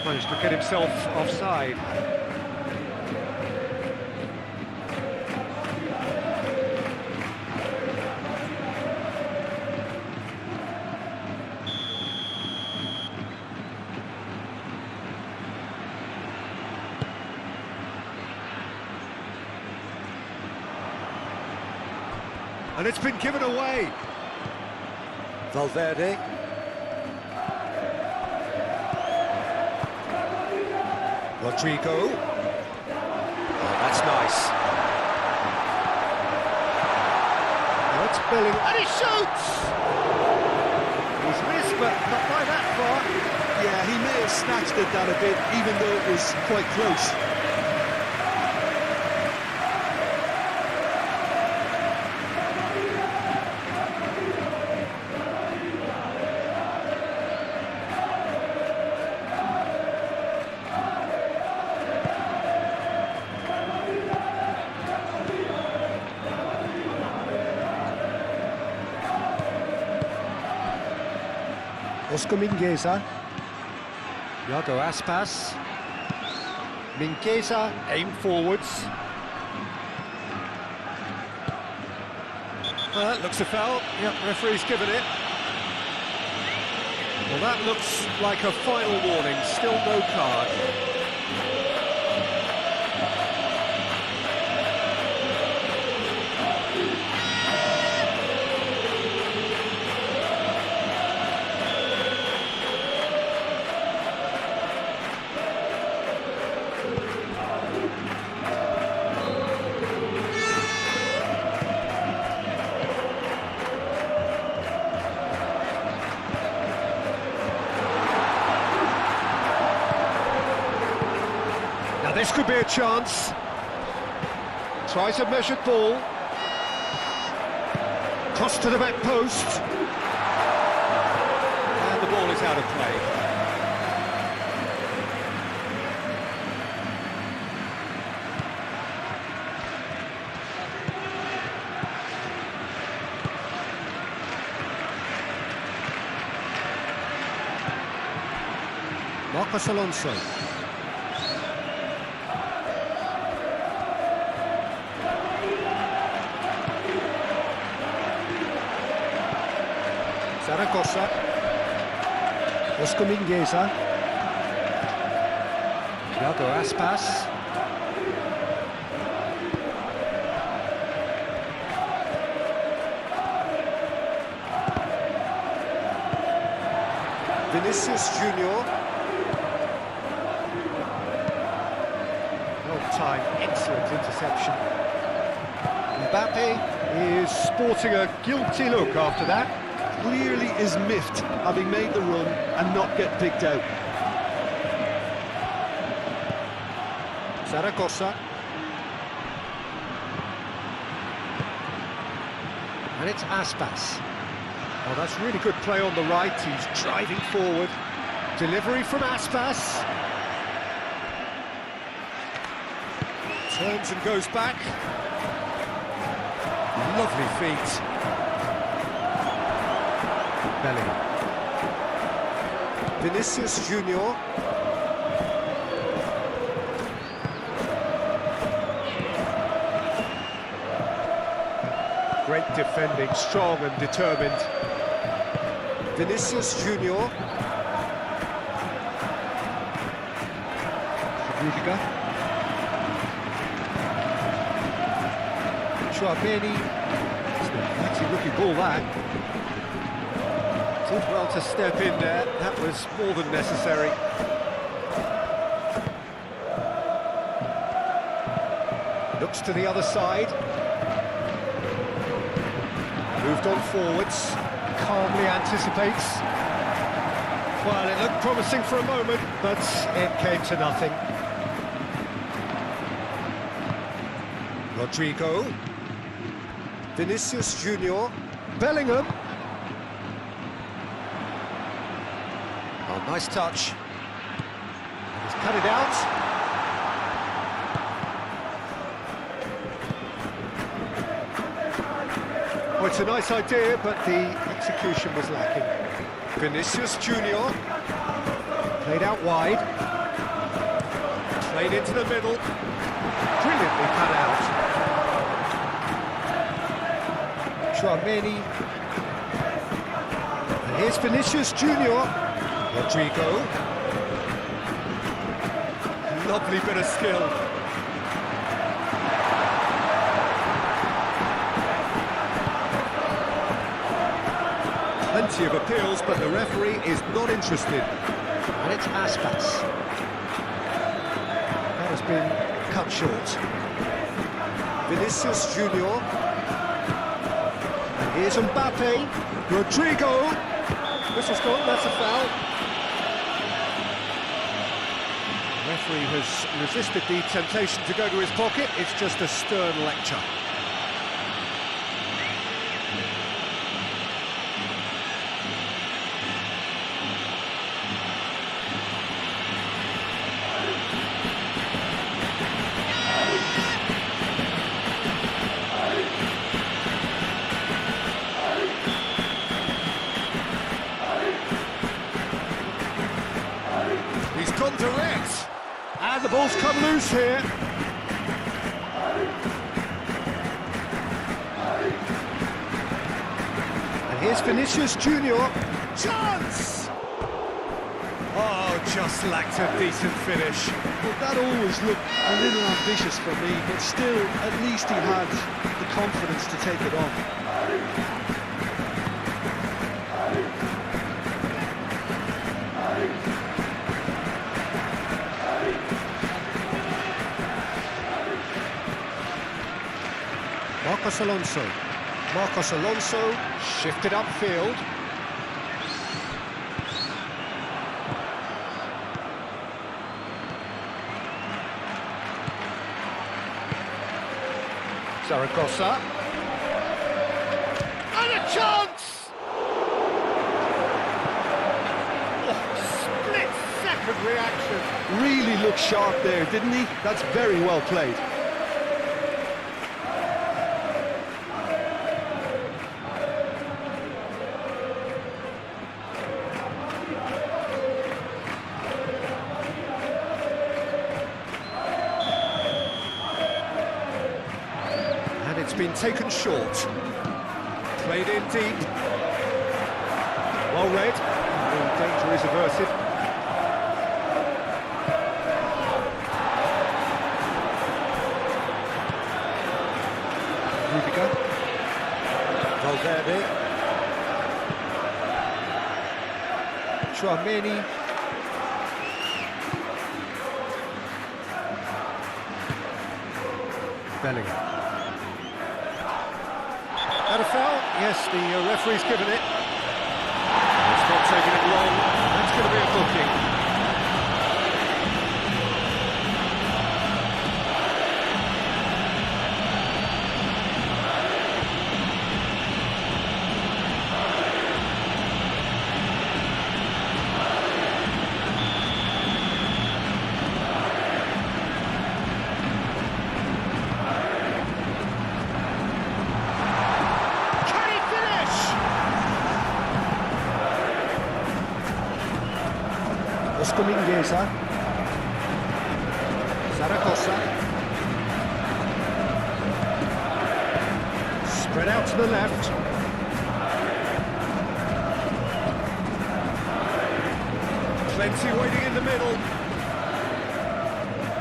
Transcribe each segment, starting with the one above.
Managed to get himself offside. And it's been given away. Valverde. Rodrigo. Oh, that's nice. Now it's Bellingham. And he shoots! He's missed, but not by that far. Yeah, he may have snatched at that a bit, even though it was quite close. Oscar Mingueza. Iago Aspas. Mingueza, aim forwards. Well, that looks a foul. Yep, referee's given it. Well, that looks like a final warning. Still no card. This could be a chance. Tries a measured ball. Cross to the back post. And the ball is out of play. Marcos Alonso. Zaragoza. Oscar Mingueza. Iago Aspas. Vinicius Junior. Time, excellent interception. Mbappe is sporting a guilty look after that. Clearly is miffed, having made the run and not get picked out. Zaragoza. And it's Aspas. Oh, that's really good play on the right. He's driving forward. Delivery from Aspas. Turns and goes back. Lovely feet. Bellingham. Vinicius Junior. Great defending, strong and determined. Vinicius Junior. Rudiger. Chouameni. It's a pretty looking ball, that. Did well to step in there. That was more than necessary. Looks to the other side. Moved on forwards. Calmly anticipates. Well, it looked promising for a moment, but it came to nothing. Rodrigo. Vinicius Junior. Bellingham. Oh, nice touch. He's cut it out. Oh, it's a nice idea, but the execution was lacking. Vinicius Junior. Played out wide. Played into the middle. Brilliantly cut out. Chouameni. And here's Vinicius Junior. Rodrigo. Lovely bit of skill. Plenty of appeals, but the referee is not interested. And it's Aspas. That has been cut short. Vinicius Junior. And here's Mbappe. Rodrigo. Whistle's gone, that's a foul. The referee has resisted the temptation to go to his pocket. It's just a stern lecture. He's gone direct, and the ball's come loose here. And here's Vinicius Junior. Chance! Oh, just lacked a decent finish. Well, that always looked a little ambitious for me, but still, at least he had the confidence to take it on. Marcos Alonso shifted upfield. Zaragoza. And a chance! Oh, split-second reaction. Really looked sharp there, didn't he? That's very well played. It's been taken short. Played in deep. Well read. The danger is averted. Rudiger. Valverde. Chouameni. Bellingham. That a foul? Yes, the referee's given it. It's not taking it long. That's going to be a booking. Mingueza. Zaragoza. Spread out to the left. Plenty waiting in the middle.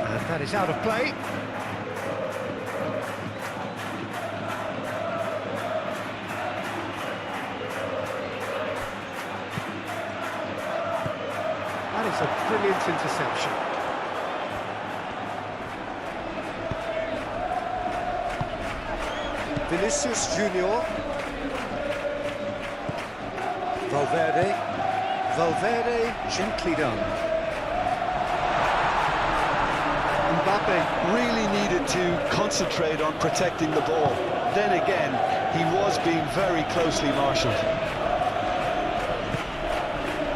And that is out of play. That is a brilliant interception. Vinicius Junior. Valverde. Valverde, gently done. Mbappe really needed to concentrate on protecting the ball. Then again, he was being very closely marshalled.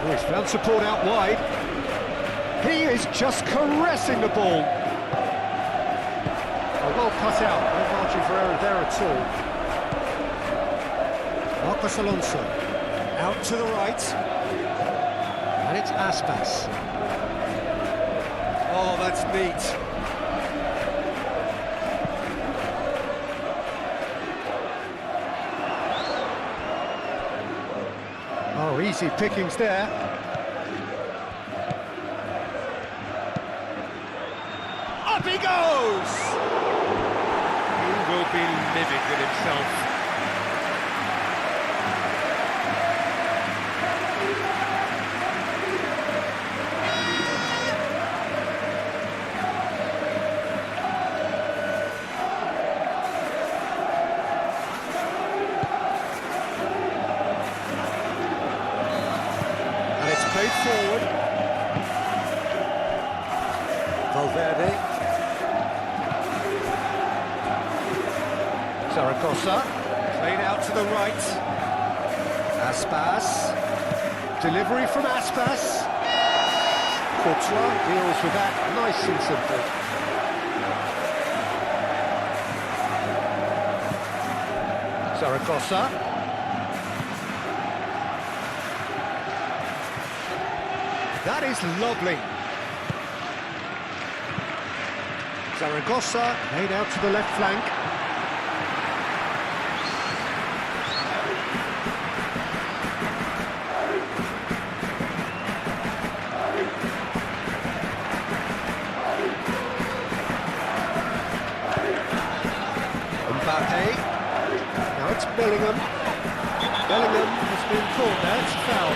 Oh, he's found support out wide. He is just caressing the ball. Oh, well cut out, no margin for error there at all. Marcos Alonso, out to the right. And it's Aspas. Oh, that's neat. Oh, easy pickings there. Up he goes! He will be livid with himself. Played forward. Valverde. Zaragoza. Played out to the right. Aspas. Delivery from Aspas. Courtois deals with that nice and simple. Zaragoza. That is lovely. Zaragoza made out to the left flank. Mbappe. Now it's Bellingham. Bellingham has been caught there. It's a foul.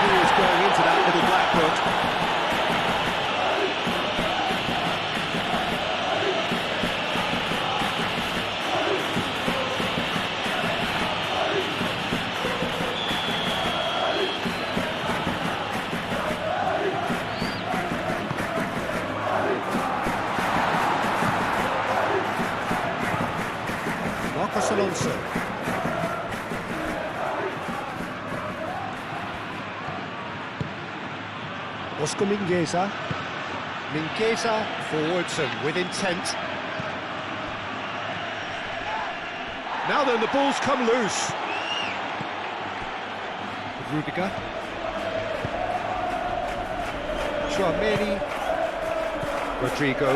He was going into that little black book. Marcos Alonso. Oscar Mingueza. Mingueza forwards and with intent. Now then, the ball's come loose. Rudiger. Chouameni. Rodrigo.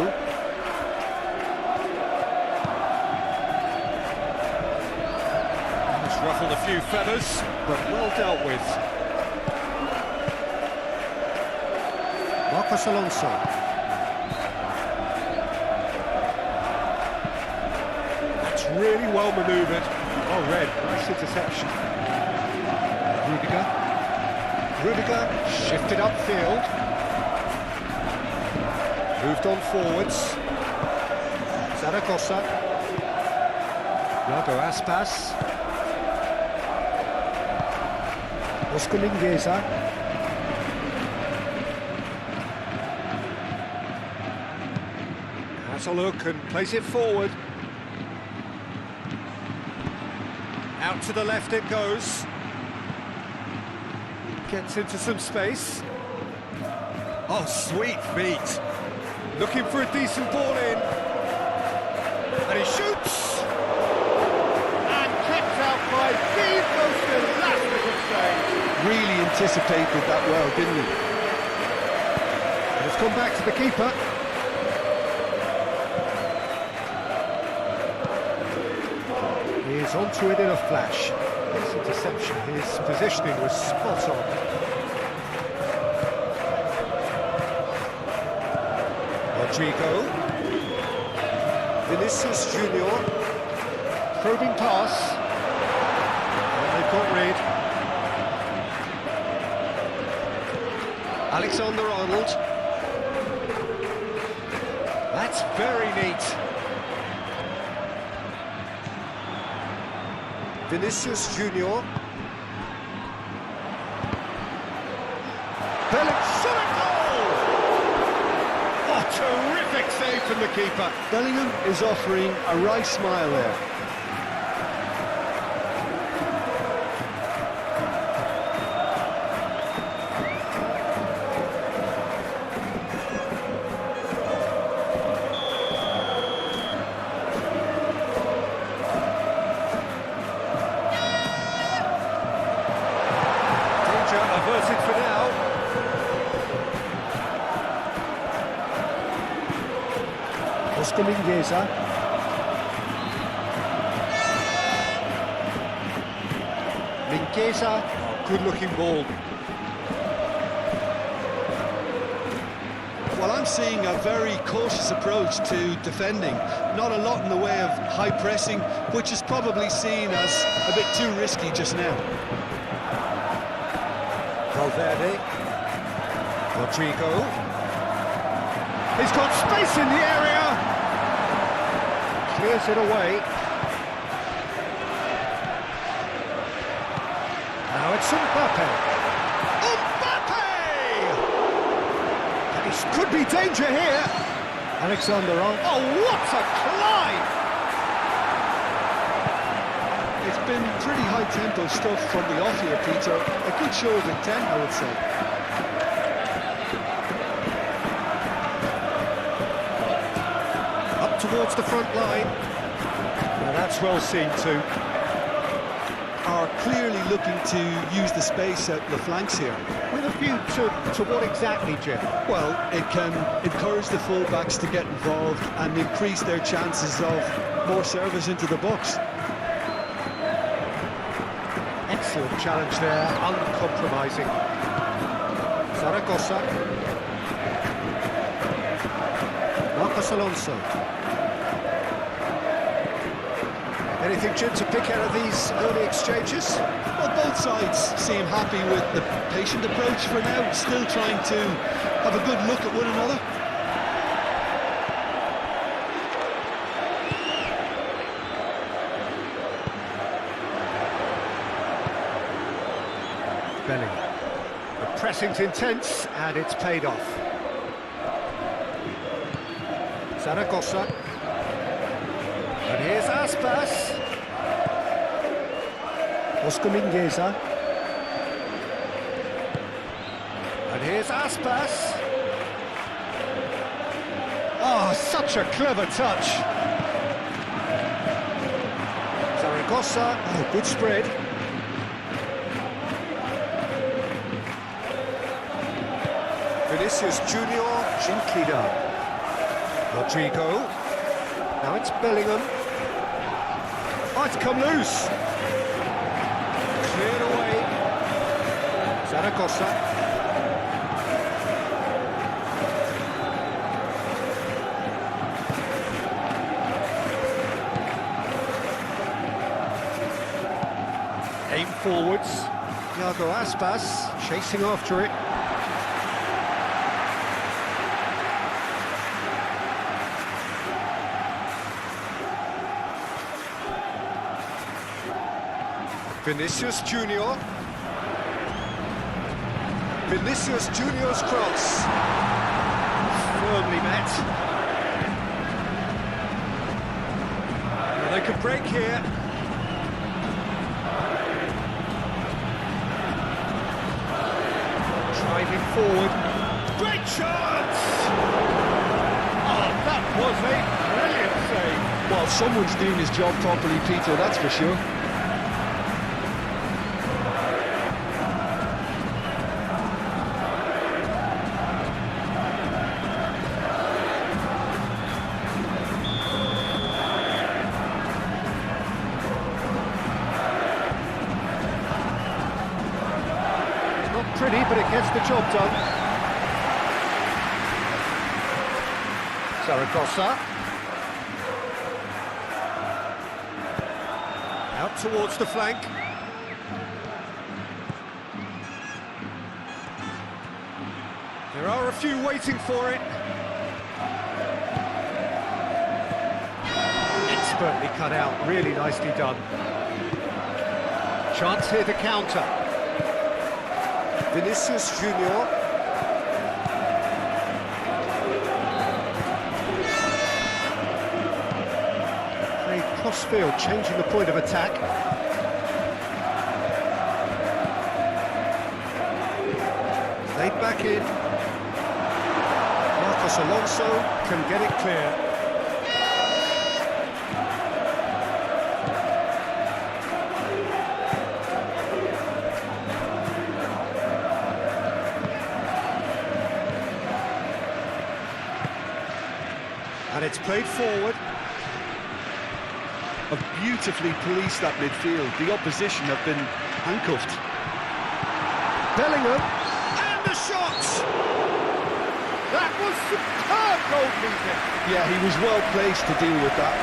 Just ruffled a few feathers, but well dealt with. Marcos Alonso. That's really well manoeuvred. Oh, red. Nice interception. Rudiger. Rudiger shifted upfield. Moved on forwards. Zaragoza. Iago Aspas. Oscar Mingueza. Has a look and plays it forward. Out to the left it goes. Gets into some space. Oh, sweet feet. Looking for a decent ball in. And he shoots! And kept out by vivo save. Really anticipated that well, didn't he? And it's gone back to the keeper. He's onto it in a flash. His interception, his positioning was spot on. Rodrigo. Vinicius Junior. Probing pass. And they've got rid. Alexander-Arnold. That's very neat. Vinicius Junior. Bellingham shot a goal! Oh, terrific save from the keeper. Bellingham is offering a wry smile there. Mingueza. Mingueza. Good looking ball. Well, I'm seeing a very cautious approach to defending. Not a lot in the way of high pressing, which is probably seen as a bit too risky just now. Valverde. Rodrigo. He's got space in the area. Clears it away. Now it's Mbappe. Could be danger here. Alexander on. Oh, what a climb! It's been pretty high-tempo stuff from the off here, Peter. A good show of intent, I would say. Up towards the front line. Now that's well seen too. Are clearly looking to use the space at the flanks here. With a view to what exactly, Jim? Well, it can encourage the full-backs to get involved and increase their chances of more service into the box. Excellent challenge there, uncompromising. Zaragoza. Marcos Alonso. Anything, Jim, to pick out of these early exchanges? Well, both sides seem happy with the patient approach for now, still trying to have a good look at one another. Bellingham. The pressing's intense, and it's paid off. Zaragoza. And here's Aspas. Oscar Mingueza. And here's Aspas. Oh, such a clever touch. Zaragoza. Oh, good spread. Vinicius Junior, gently done. Rodrigo. Now it's Bellingham. Oh, it's come loose. Cleared away. Zaragoza. Aim forwards. Iago Aspas chasing after it. Vinicius Junior. Vinicius Junior's cross. Firmly met. Now they could break here. Driving forward. Great chance! Oh, that was a brilliant save. Well, someone's doing his job properly, Peter, that's for sure. Pretty, but it gets the job done. Zaragoza. Out towards the flank. There are a few waiting for it. Expertly cut out, really nicely done. Chance here to counter. Vinicius Junior. Played cross-field, changing the point of attack. Laid back in. Marcos Alonso can get it clear. And it's played forward. Have beautifully policed that midfield. The opposition have been handcuffed. Bellingham, and the shot! That was superb goalkeeping. Yeah, he was well placed to deal with that.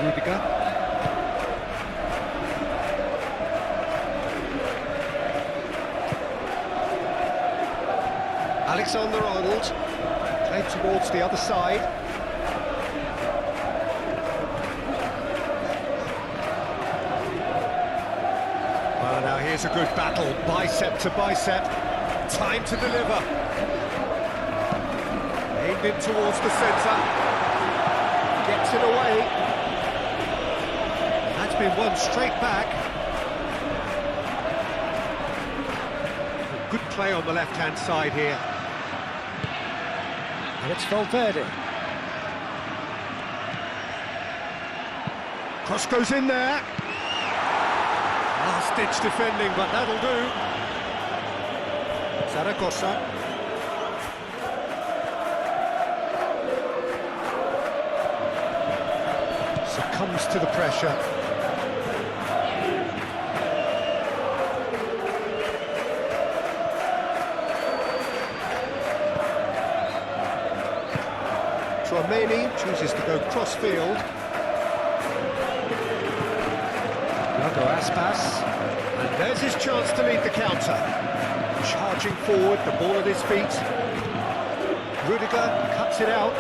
Rudiger. Alexander-Arnold, played towards the other side. Well, now here's a good battle, bicep to bicep. Time to deliver. Aimed in towards the centre. Gets it away. That's been won straight back. Good play on the left-hand side here. And it's Valverde. Cross goes in there. Last-ditch defending, but that'll do. Zaragoza. Succumbs to the pressure. Tchouaméni chooses to go cross-field. Iago Aspas, and there's his chance to lead the counter. Charging forward, the ball at his feet. Rudiger cuts it out.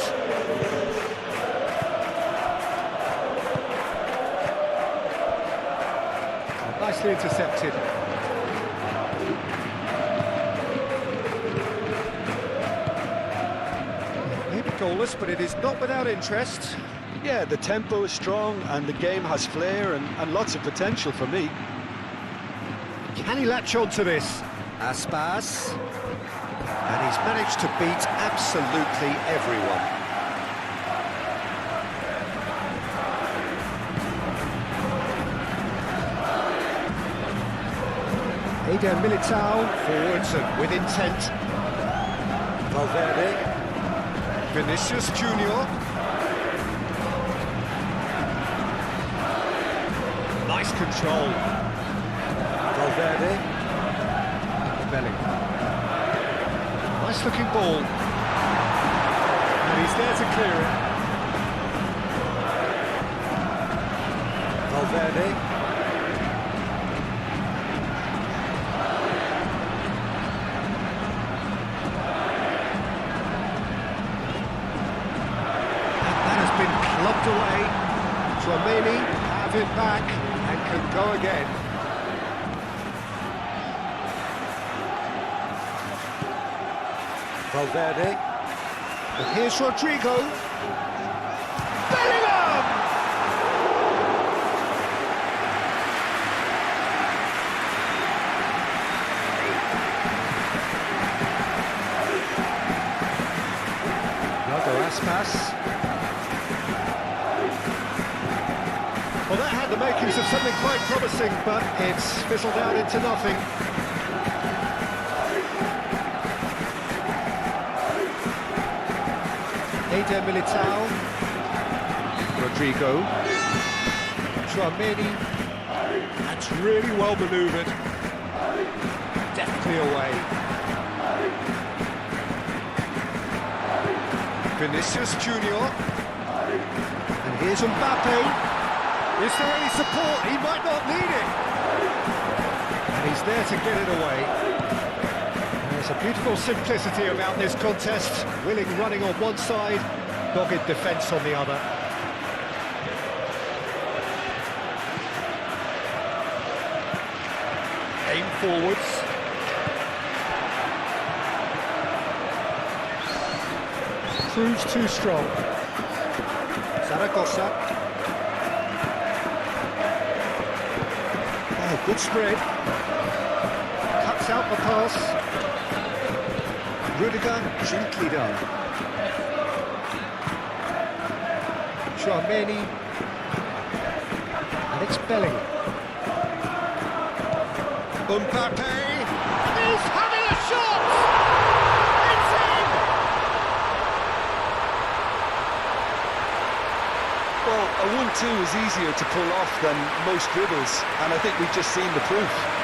Nicely intercepted. Goalless, but it is not without interest. Yeah, the tempo is strong and the game has flair and lots of potential for me. Can he latch on to this? Aspas. And he's managed to beat absolutely everyone. Eder Militao forwards and with intent. Valverde. Vinicius Junior. Nice control. Valverde. Bellingham. Nice looking ball. And he's there to clear it. Valverde. Locked away. Tchouaméni have it back and can go again. Valverde. But here's Rodrigo. Bellingham! Iago Aspas. Well, that had the makings of something quite promising, but it's fizzled out into nothing. Eder Militao. Rodrigo. Tchouaméni. That's really well manoeuvred. Deftly away. Vinicius Junior. And here's Mbappe. Is there any support? He might not need it. And he's there to get it away. There's a beautiful simplicity about this contest. Willing running on one side, dogged defence on the other. Aim forwards. Proves too strong. Zaragoza. Good spread. Cuts out the pass. Rudiger, gently done. Tchouaméni. And it's Bellingham. Mbappe, he's having a shot! It's in! Well, a 1-2 is easier to pull off than most dribbles, and I think we've just seen the proof.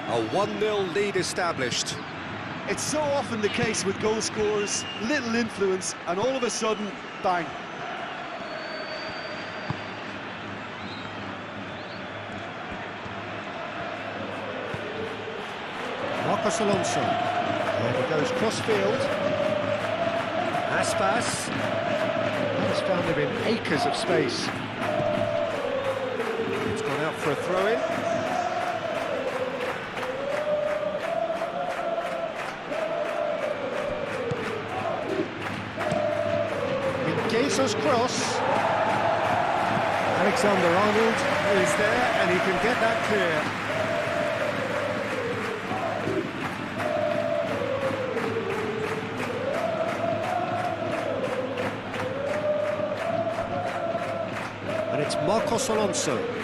A 1-0 lead established. It's so often the case with goal scorers, little influence, and all of a sudden, bang. Marcos Alonso. There he goes, cross-field. Aspas. That's found him in acres of space. It's gone out for a throw-in. Jesus cross. Alexander-Arnold He's there and he can get that clear. and it's Marcos Alonso.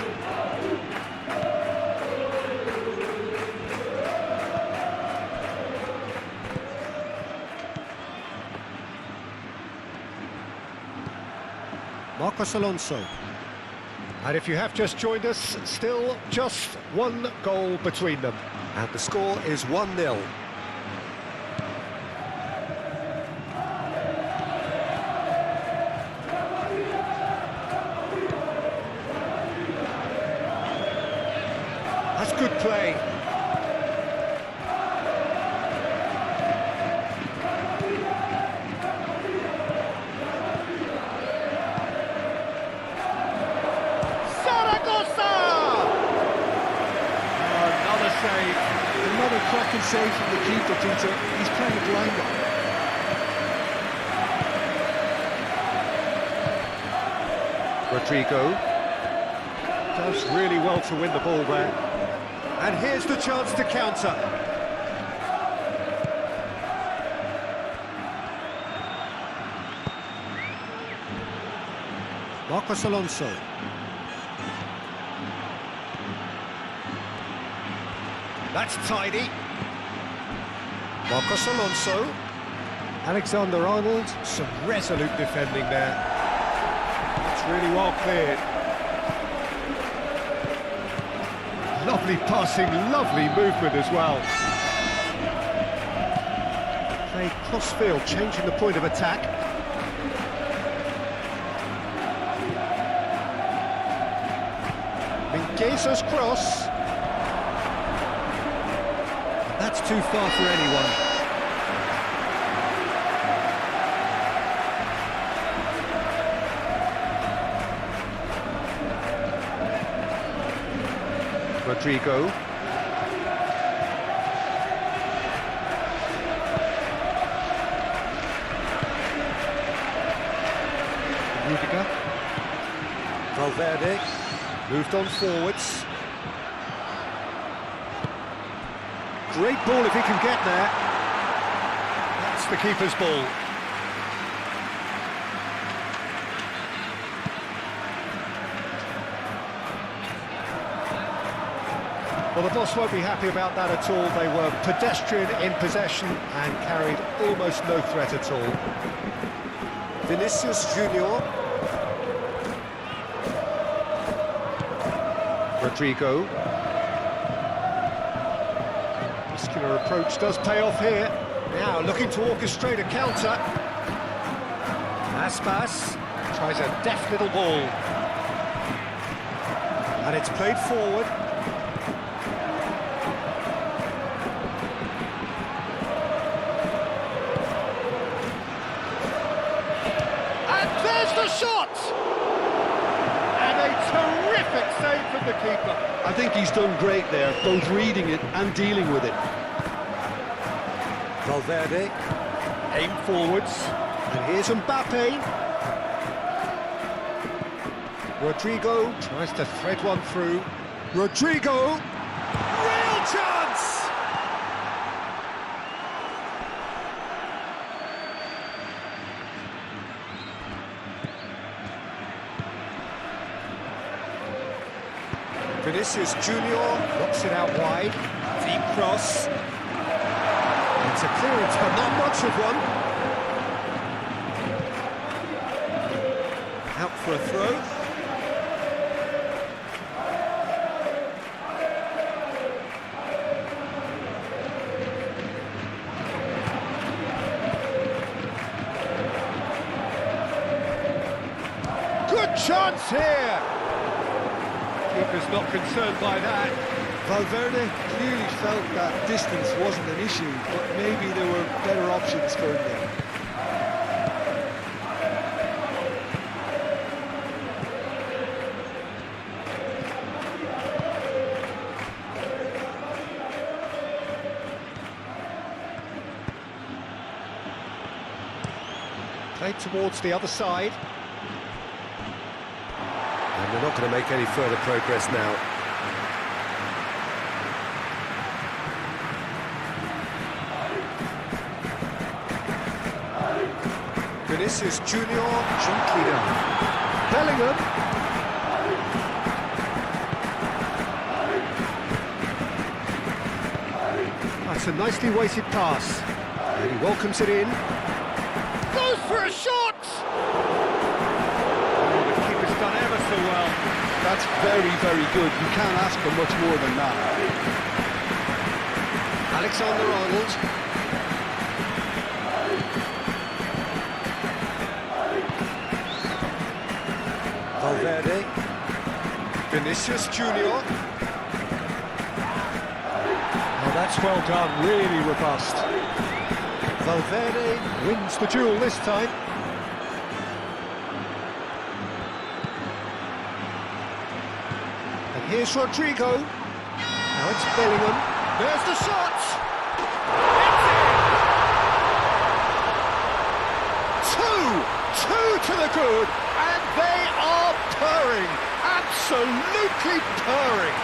Marcos Alonso. And if you have just joined us, still just one goal between them. And the score is 1-0. That's good play. Another cracking save from the keeper, Peter. He's playing a blinder. Rodrigo does really well to win the ball there. And here's the chance to counter. Marcos Alonso. That's tidy. Marcos Alonso. Alexander-Arnold, some resolute defending there. It's really well cleared. Lovely passing, lovely movement as well. Play cross-field, changing the point of attack. Mingueza's cross. That's too far for anyone. Rodrigo. Rudiger. Valverde moved on forwards. Great ball if he can get there. That's the keeper's ball. Well, the boss won't be happy about that at all. They were pedestrian in possession and carried almost no threat at all. Vinicius Junior. Rodrigo. Muscular approach does pay off here. Now looking to orchestrate a counter. Aspas tries a deft little ball. And it's played forward. Terrific save from the keeper. I think he's done great there, both reading it and dealing with it. Valverde, aim forwards, and here's Mbappe. Rodrigo tries to thread one through. Rodrigo, real chance! Vinicius Junior knocks it out wide. Deep cross. It's a clearance, but not much of one. Out for a throw. Good chance here! Keeper's not concerned by that. Valverde clearly felt that distance wasn't an issue, but maybe there were better options for him there. Played towards the other side. And they're not going to make any further progress now. Vinicius Junior, gently done. Bellingham. That's a nicely weighted pass. And he welcomes it in. Goes for a shot! Oh, the keeper's done ever so well. That's very, very good. You can't ask for much more than that. Alexander-Arnold. Valverde. Vinicius Junior. Oh, that's well done, really robust. Valverde wins the duel this time. And here's Rodrigo. Now it's Bellingham. There's the shot! It's in! Two to the good, and they are purring, absolutely purring.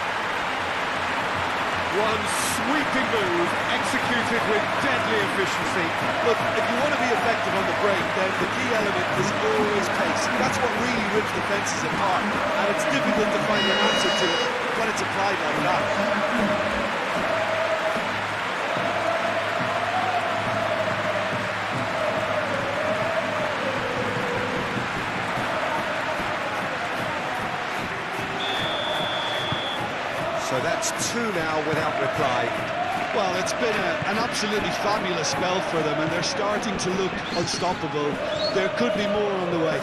One sweeping move, executed with deadly efficiency. Look, if you want to be effective on the break, then the key element is always pace. That's what really rips defences apart, and it's difficult to find an answer to it when it's applied like that. So that's two now without reply. Well, it's been an absolutely fabulous spell for them, and they're starting to look unstoppable. There could be more on the way.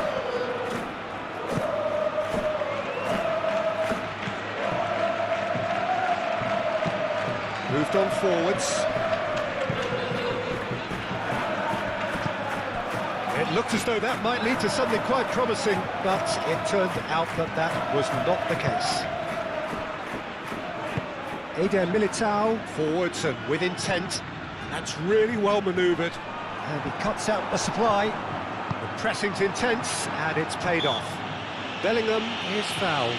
Moved on forwards. It looked as though that might lead to something quite promising, but it turned out that that was not the case. Eder Militao, forwards and with intent. That's really well manoeuvred. And he cuts out the supply. The pressing's intense, and it's paid off. Bellingham is fouled.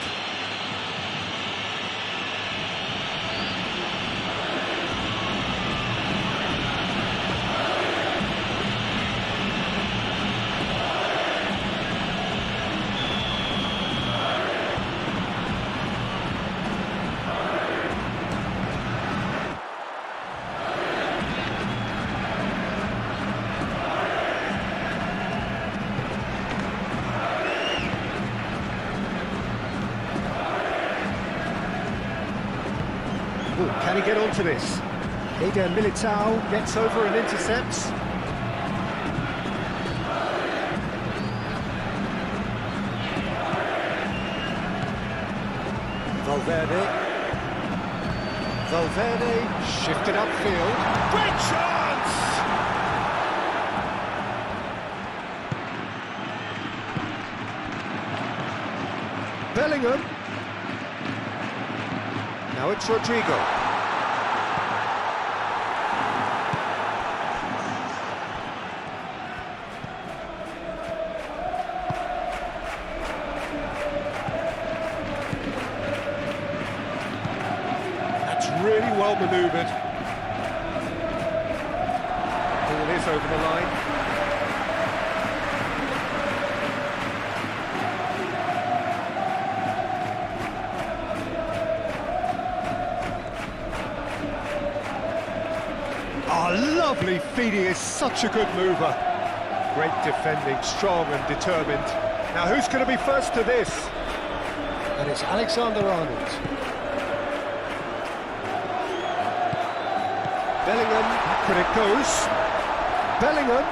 Ooh, can he get onto this? Eder Militao gets over and intercepts. Valverde shifted upfield. Great chance! Bellingham. Now it's Rodrigo. That's really well manoeuvred. Ball is over the line. Oh, lovely feet, he is such a good mover. Great defending, strong and determined. Now who's going to be first to this? And it's Alexander-Arnold. Bellingham, back when it goes. Bellingham.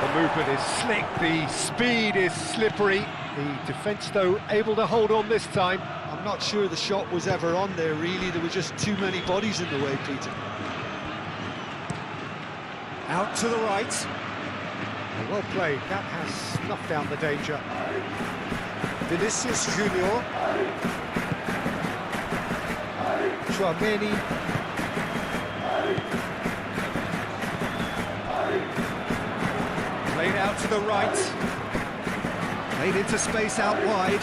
The movement is slick, the speed is slippery. The defence, though, able to hold on this time. I'm not sure the shot was ever on there, really. There were just too many bodies in the way, Peter. Out to the right. Well played, that has snuffed down the danger. Vinicius Junior. Chouameni. Played out to the right. Played into space out wide.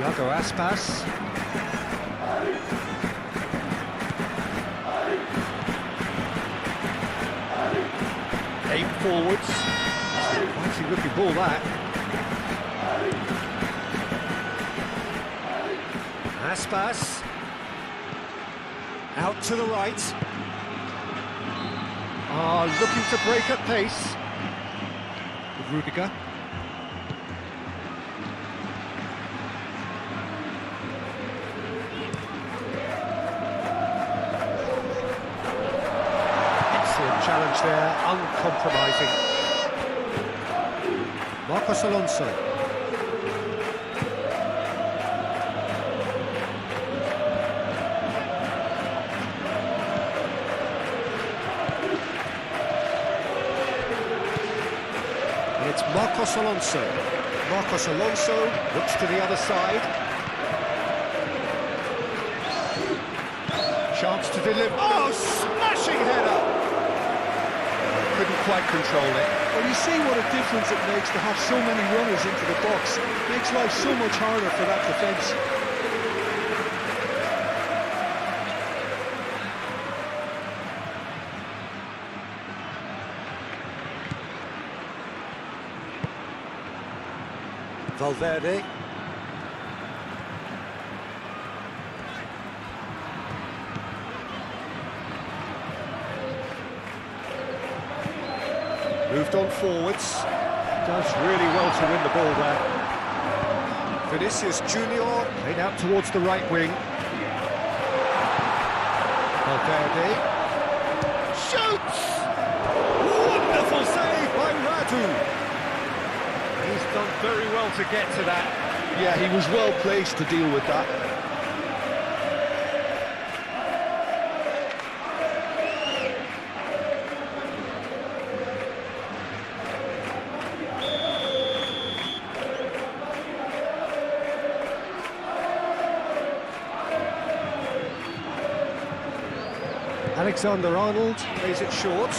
Iago Aspas. Aim forwards. Fancy looking ball that. Aspas. Out to the right. Looking to break at pace. Rudiger. Challenge there, uncompromising. Marcos Alonso. And it's Marcos Alonso. Marcos Alonso looks to the other side. Chance to deliver. Oh, smashing header! Couldn't quite control it. Well, you see what a difference it makes to have so many runners into the box. It makes life so much harder for that defence. Valverde. Moved on forwards. Does really well to win the ball there. Vinicius Junior played out towards the right wing. Valverde shoots! Wonderful save by Radu. He's done very well to get to that. Yeah, he was well placed to deal with that. Alexander-Arnold plays it short.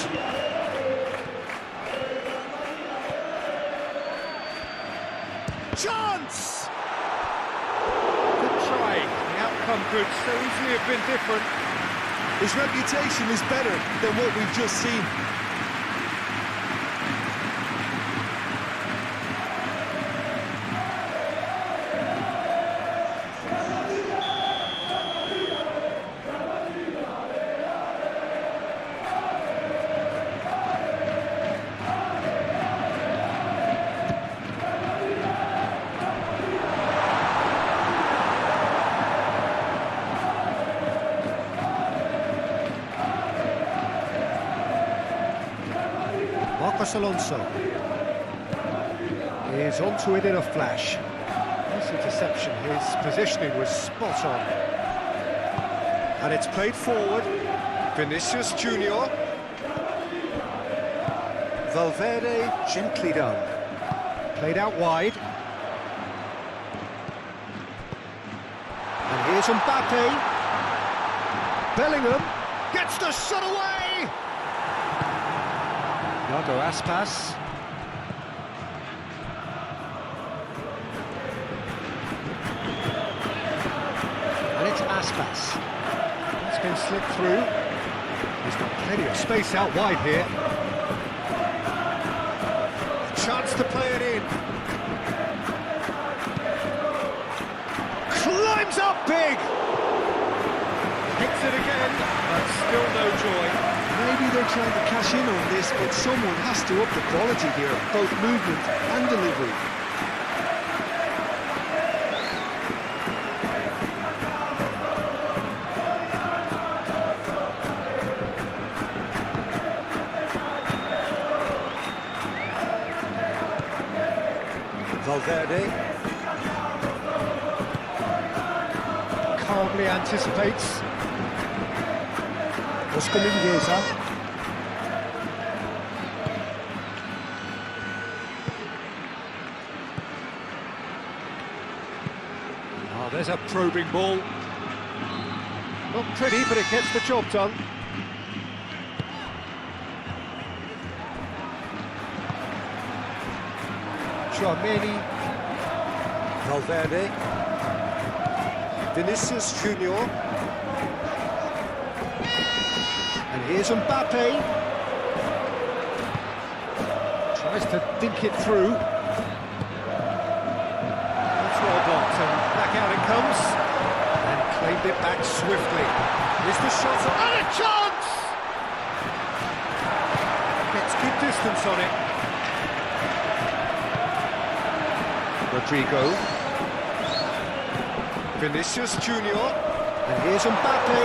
Chance! Good try. The outcome could so easily have been different. His reputation is better than what we've just seen. Marcos Alonso is onto it in a flash. He's Nice interception, his positioning was spot on. And it's played forward. Vinicius Junior. Valverde gently done. Played out wide. And here's Mbappe. Bellingham gets the shot away! Iago Aspas. And it's Aspas. It's been slipped through. He's got plenty of space out wide here. Chance to play it in. Climbs up big! Hits it again, but still no joy. Maybe they're trying to cash in on this, but someone has to up the quality here, both movement and delivery. Valverde calmly anticipates. Oscar Mingueza. Oh, there's a probing ball. Not pretty, but it gets the job done. Tchouaméni, Valverde, Vinicius Junior, and here's Mbappe. Tries to think it through. That's well blocked, and back out it comes. And claimed it back swiftly. Here's the shot, and a chance! Gets good distance on it. Rodrigo, Vinicius Junior. and here's Mbappe.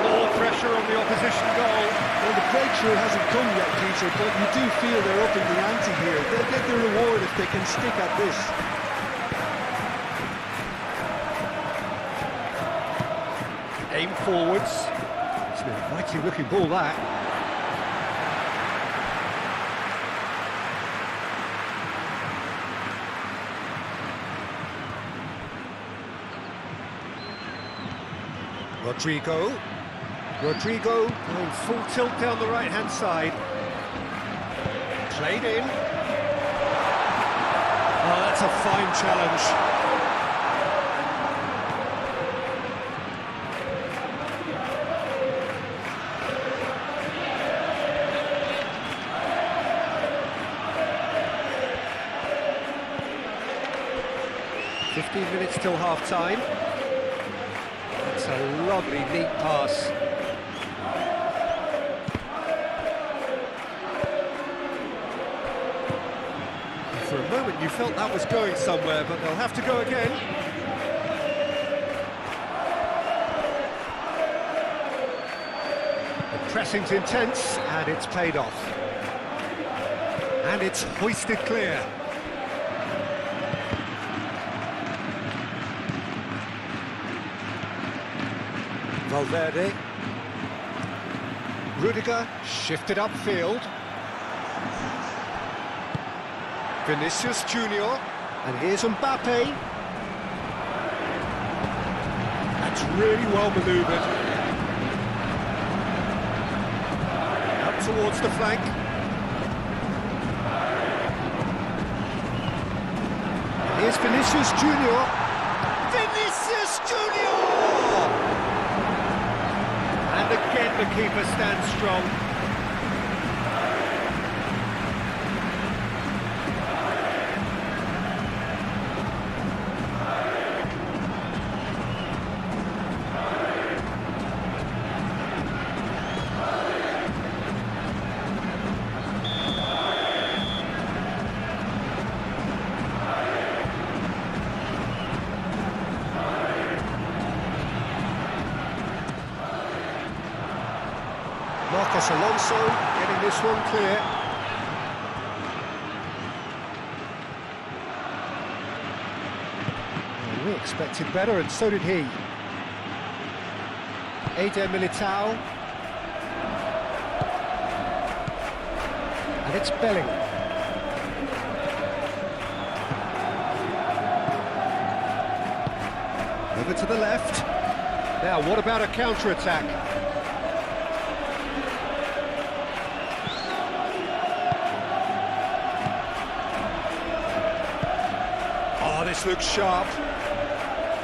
More pressure on the opposition goal. Well, the breakthrough hasn't come yet, Peter, but you do feel they're upping the ante here. They'll get the reward if they can stick at this. Aim forwards. It's an inviting looking ball, that. Rodrigo going full tilt down the right-hand side. Played in. Oh, that's a fine challenge. 15 minutes till half-time. It's a lovely, neat pass. For a moment you felt that was going somewhere, but they'll have to go again. The pressing's intense, and it's paid off. And it's hoisted clear. Valverde. Rudiger shifted upfield. Vinicius Junior. And here's Mbappe. That's really well manoeuvred. Up towards the flank. And here's Vinicius Junior. Vinicius Junior! And again the keeper stands strong. Marcos Alonso getting this one clear. We expected better, and so did he. Eder Militao. And it's Bellingham. Over to the left. Now, what about a counter-attack? Oh, this looks sharp.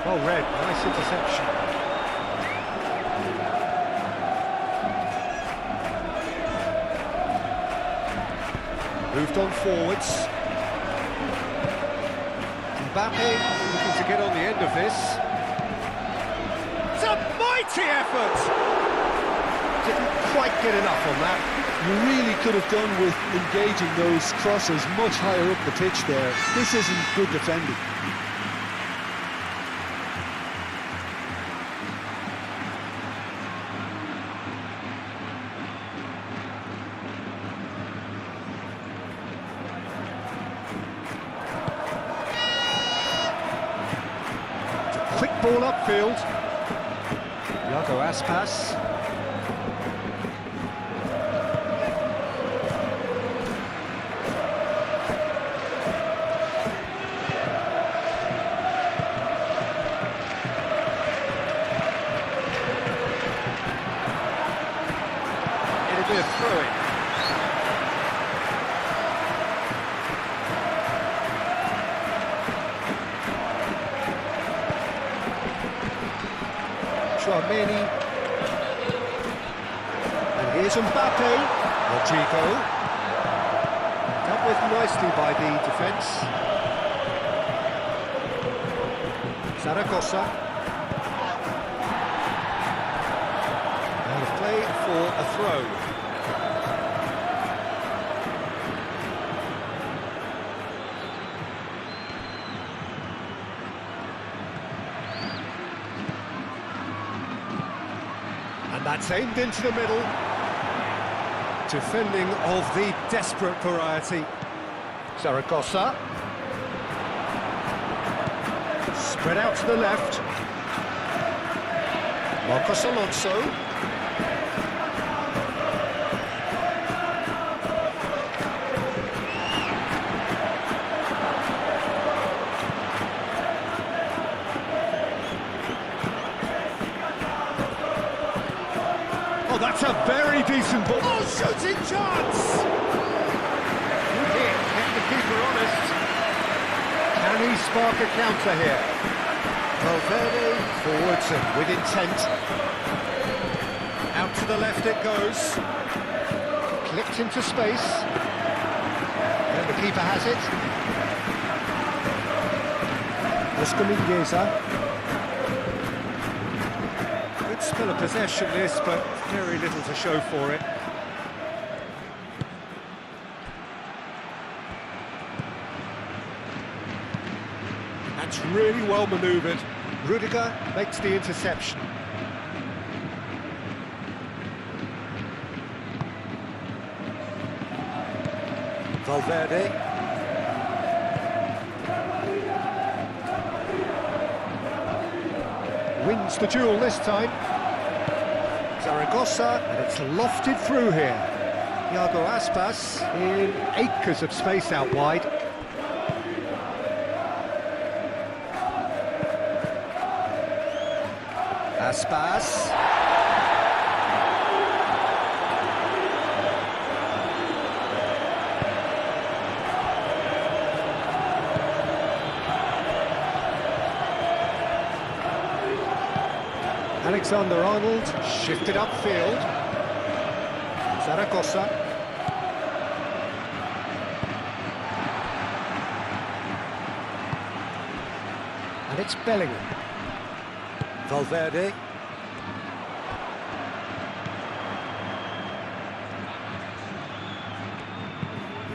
Well read, nice interception. Moved on forwards. Mbappe looking to get on the end of this. It's a mighty effort! Didn't quite get enough on that. You really could have done with engaging those crosses much higher up the pitch there. This isn't good defending. Quick ball upfield. Iago Aspas. It'll be a throw-in. Chouameni. And here's Mbappe. Rodrigo. Dealt with nicely by the defence. Zaragoza. Out of play for a throw. And that's aimed into the middle. Defending of the desperate variety. Zaragoza. Spread out to the left. Marcos Alonso. Oh, that's a very decent ball. Oh, shooting chance! Good hit, kept the keeper honest. Can he spark a counter here? Valverde forwards and with intent. Out to the left it goes. Clipped into space. And the keeper has it. Oscar Mingueza. Good spell of possession this, but very little to show for it. That's really well manoeuvred. Rudiger makes the interception. Valverde. Wins the duel this time. Zaragoza, and it's lofted through here. Iago Aspas in acres of space out wide. Aspas. Alexander-Arnold shifted upfield. Zaragoza. And it's Bellingham. Valverde.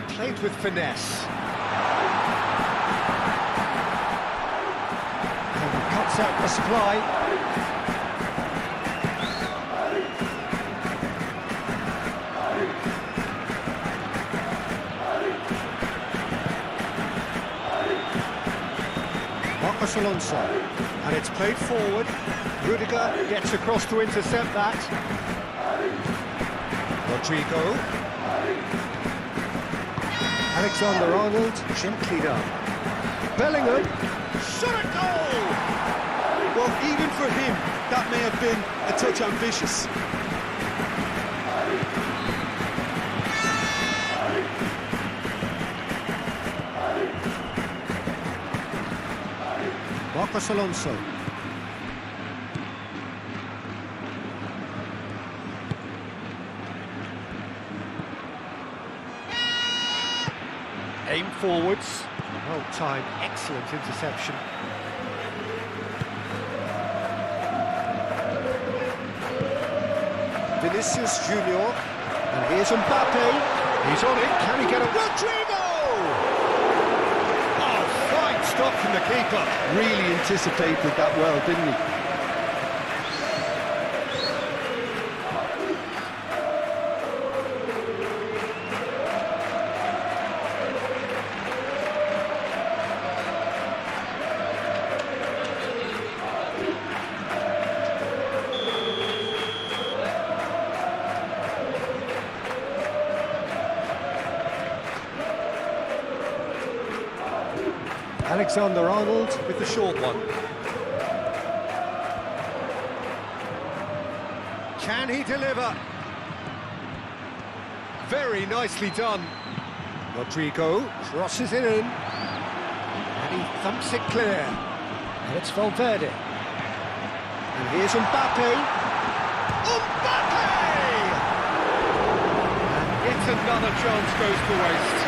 Played with finesse. And cuts out the supply. Marcos Alonso. And it's played forward. Rudiger gets across to intercept that. Rodrigo. Alexander-Arnold, gently done. Bellingham. Shot at goal! Well, even for him, that may have been a touch ambitious. Marcos Alonso. Aim forwards. Well timed, excellent interception. Vinicius Junior. And here's Mbappe. He's on it. Can he get a Rodrigo? Oh, fine stop from the keeper. Really anticipated that well, didn't he? Alexander-Arnold with the short one. Can he deliver? Very nicely done. Rodrigo crosses it in. And he thumps it clear. And it's Valverde. And here's Mbappe. Mbappe! And yet another chance goes to waste.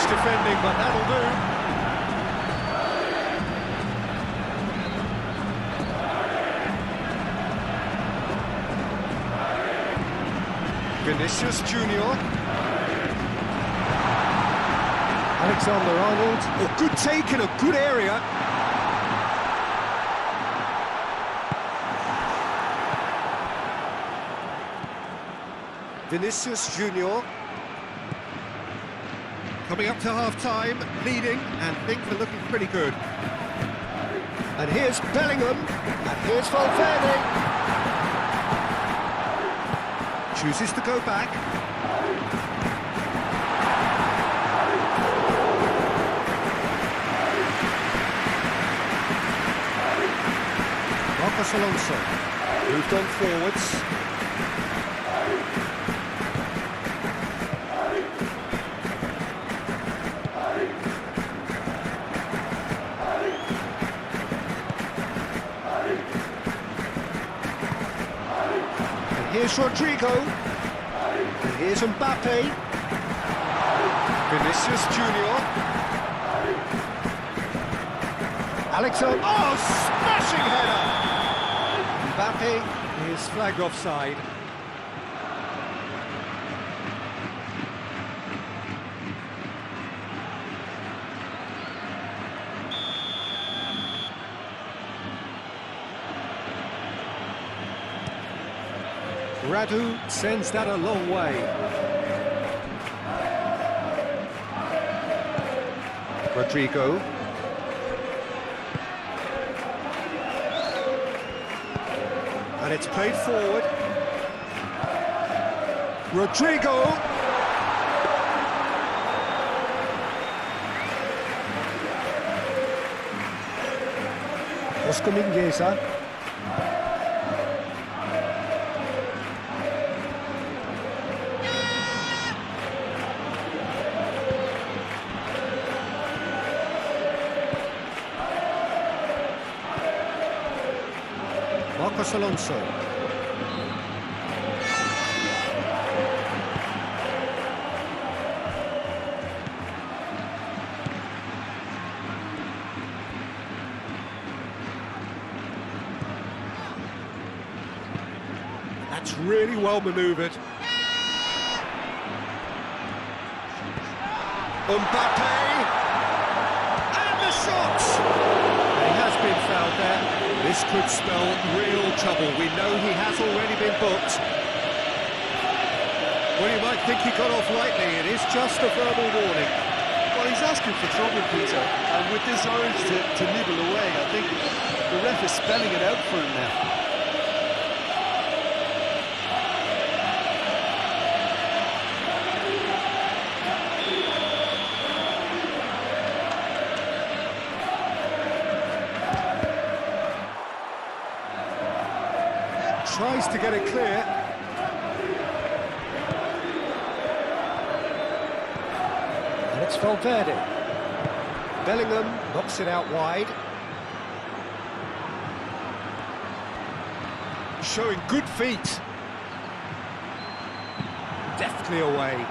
Defending, but that'll do. Vinicius Junior. Alexander-Arnold. Oh, good take in a good area. Vinicius Junior. Coming up to half-time, leading, and things are looking pretty good. And here's Bellingham, and here's Valverde. Chooses to go back. Marcos Alonso moved on forwards. Here's Rodrigo, and here's Mbappe, Vinicius Junior, Alexander, oh, smashing header! Mbappe is flagged offside. Radu sends that a long way. Rodrigo. And it's played forward. Rodrigo. Oscar Mingueza. Marcos Alonso. That's really well manoeuvred. Mbappe! And the shot! He has been fouled there. This could spell real trouble. We know he has already been booked. Well, you might think he got off lightly. It is just a verbal warning. Well, he's asking for trouble, Peter, and with this urge to nibble away, I think the ref is spelling it out for him now. Tries to get it clear. And it's Valverde. Bellingham knocks it out wide. Showing good feet. Deftly away.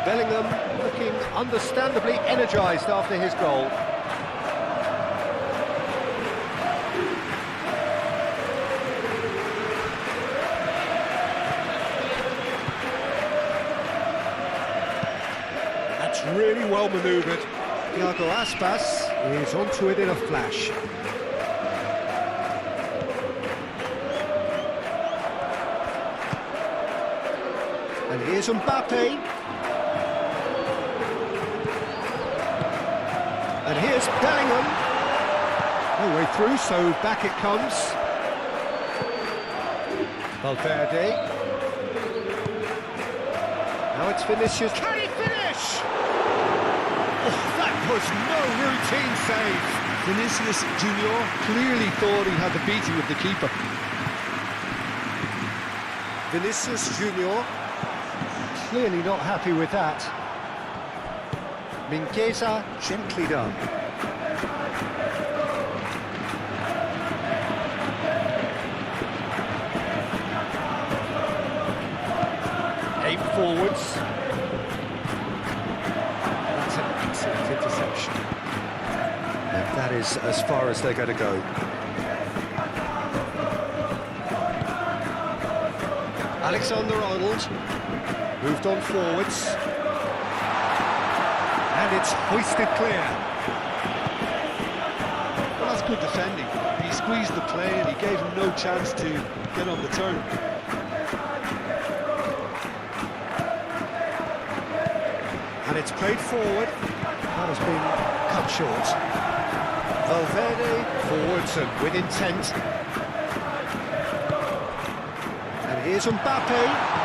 Bellingham looking understandably energised after his goal. That's really well manoeuvred. Thiago Aspas is onto it in a flash. And here's Mbappe. And here's Bellingham. No way through, so back it comes. Valverde. Now it's Vinicius. Can he finish? Oh, that was no routine save. Vinicius Junior clearly thought he had the beating of the keeper. Vinicius Junior clearly not happy with that. Mingueza, gently done. Aim forwards. That's an excellent interception. And that is as far as they're going to go. Alexander-Arnold moved on forwards. And it's hoisted clear. Well, that's good defending. He squeezed the play and he gave him no chance to get on the turn. And it's played forward. That has been cut short. Valverde forwards and with intent. And here's Mbappe.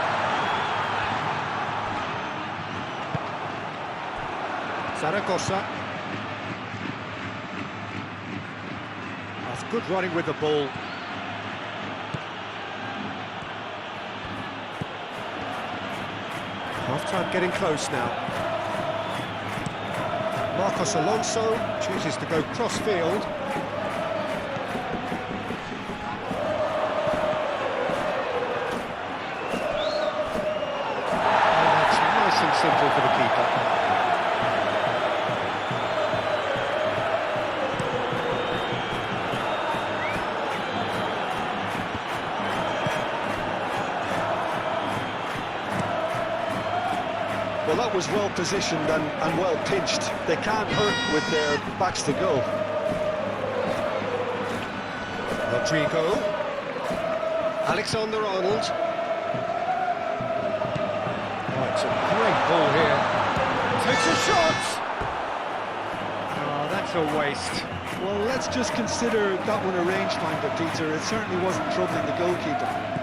Zaragoza. That's good running with the ball. Half-time getting close now. Marcos Alonso chooses to go cross-field. And that's nice and simple for the keeper. Well, that was well positioned and well pinched. They can't hurt with their backs to goal. Rodrigo. Alexander-Arnold. Oh, it's a great ball here. Takes a shot! Oh, that's a waste. Well, let's just consider that one a rangefinder, Peter. It certainly wasn't troubling the goalkeeper.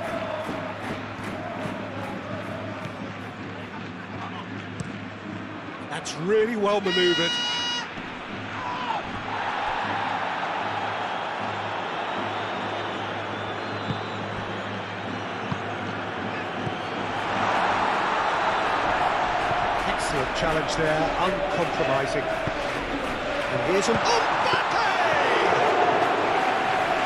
That's really well manoeuvred. Excellent challenge there, uncompromising. And here's Mbappe!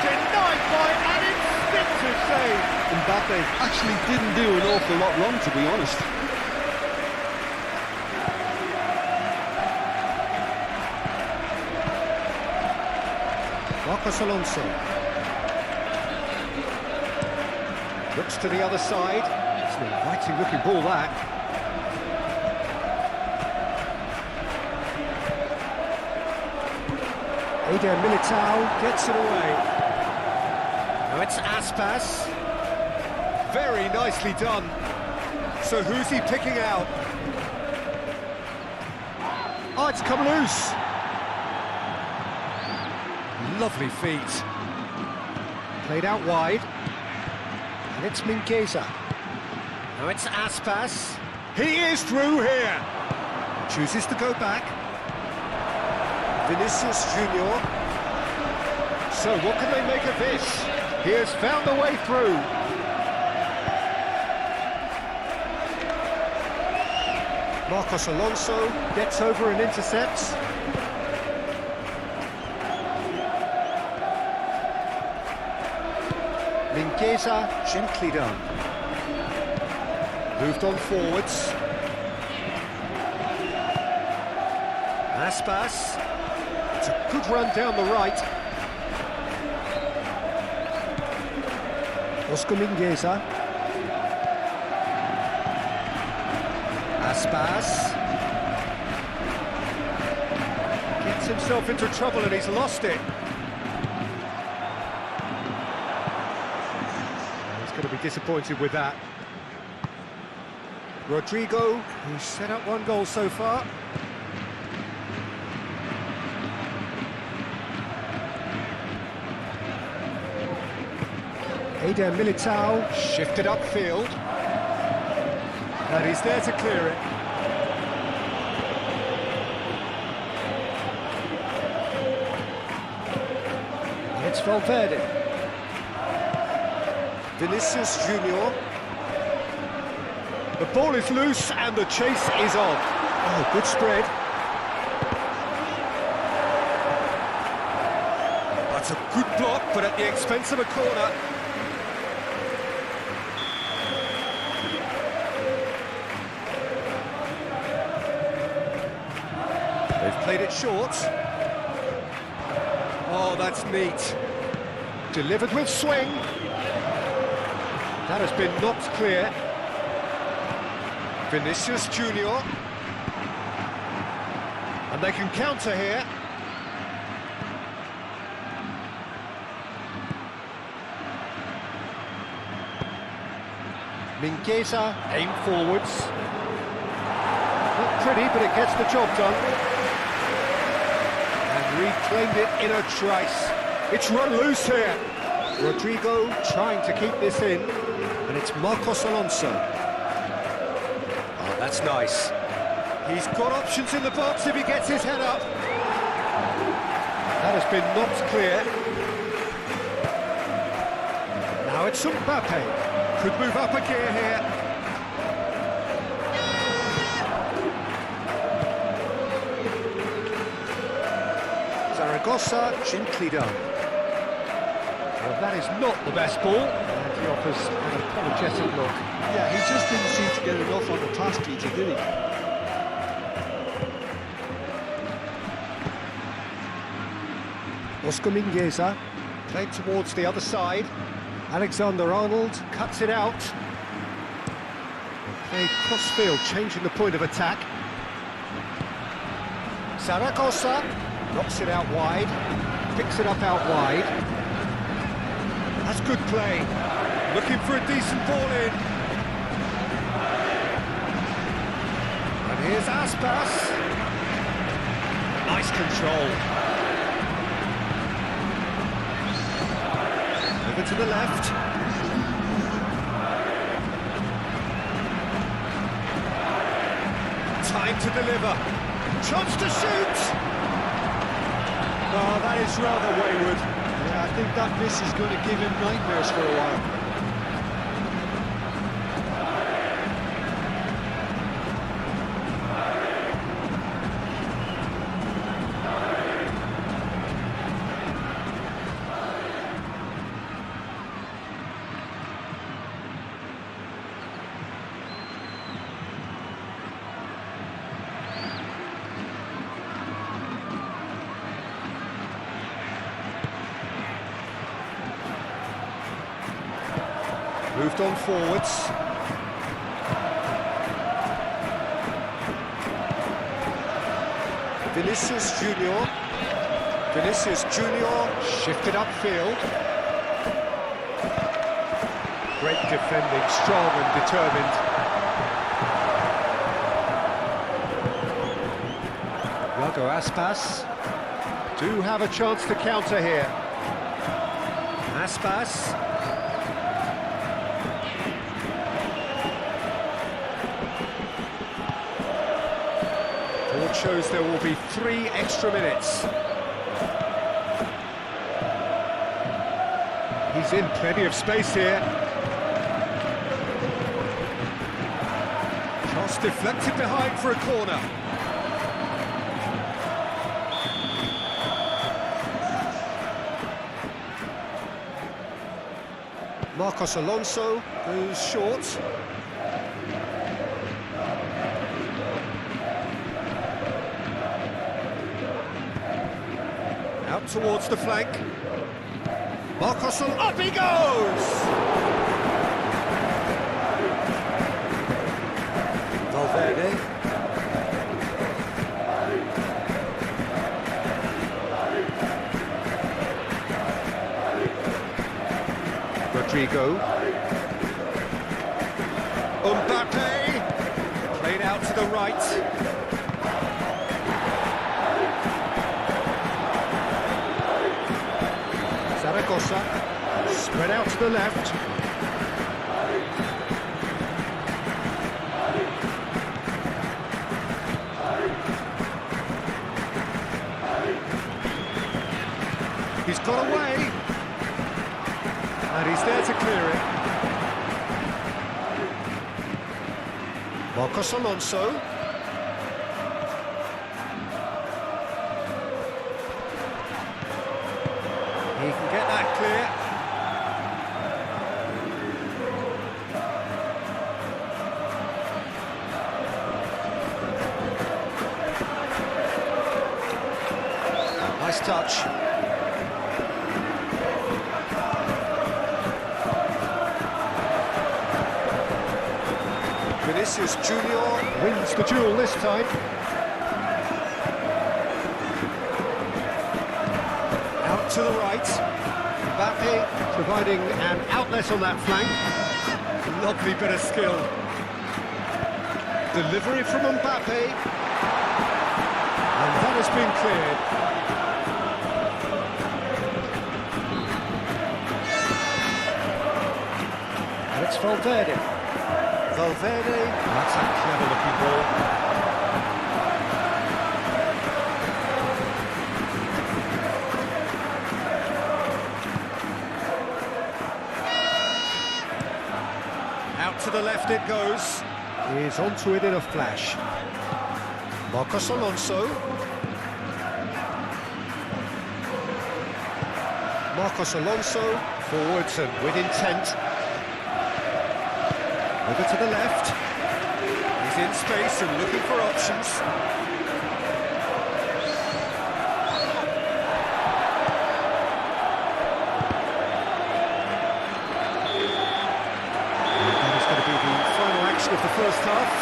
Denied by an instinctive save. Mbappe actually didn't do an awful lot wrong, to be honest. Marcos Alonso. Looks to the other side. It's an inviting looking ball, that. Eder Militao gets it away. Now it's Aspas. Very nicely done. So who's he picking out? Oh, it's come loose. Lovely feet. Played out wide. And it's Mingueza. Now it's Aspas. He is through here. Chooses to go back. Vinicius Junior. So what can they make of this? He has found a way through. Marcos Alonso gets over and intercepts. Mingueza, gently done. Moved on forwards. Aspas. It's a good run down the right. Oscar Mingueza. Aspas. Gets himself into trouble and he's lost it. He's going to be disappointed with that. Rodrigo, who's set up one goal so far. Eder Militao shifted upfield. And he's there to clear it. And it's Valverde. Vinicius Junior. The ball is loose and the chase is on. Oh, good spread. That's a good block, but at the expense of a corner. They've played it short. Oh, that's neat. Delivered with swing. That has been knocked clear. Vinicius Junior. And they can counter here. Mingueza, aim forwards. Not pretty, but it gets the job done. And reclaimed it in a trice. It's run loose here. Rodrigo trying to keep this in, and it's Marcos Alonso. Oh, that's nice. He's got options in the box if he gets his head up. That has been knocked clear. Now it's Mbappe. Could move up a gear here. Zaragoza, gently done. Well, that is not the best ball. And he offers an apologetic look. Yeah, he just didn't seem to get enough on the pass, Peter, did he? Oscar Mingueza, played towards the other side. Alexander-Arnold cuts it out. Played cross-field, changing the point of attack. Zaragoza knocks it out wide, picks it up out wide. That's good play. Looking for a decent ball in. And here's Aspas. Nice control. Over to the left. Time to deliver. Chance to shoot. Oh, that is rather wayward. Yeah, I think that miss is going to give him nightmares for a while. Moved on forwards. Vinicius Junior. Vinicius Junior shifted upfield. Great defending, strong and determined. Iago Aspas do have a chance to counter here. Aspas. Board shows there will be 3 extra minutes. He's in plenty of space here. Cross deflected behind for a corner. Marcos Alonso goes short. Out towards the flank. Marcos Alonso, up he goes! Valverde. Rodrigo. Mbappe. Played out to the right. Zaragoza, spread out to the left. He's got away, and he's there to clear it. Marcos Alonso. He can get that clear. Nice touch. Vinicius Junior wins the duel this time. Out to the right. Mbappe providing an outlet on that flank. Lovely bit of skill. Delivery from Mbappe. And that has been cleared. And it's Valverde. Valverde, that's a clever looking ball. Out to the left it goes. He's onto it in a flash. Marcos Alonso. Marcos Alonso, forwards and with intent. Over to the left. He's in space and looking for options. And that is going to be the final action of the first half.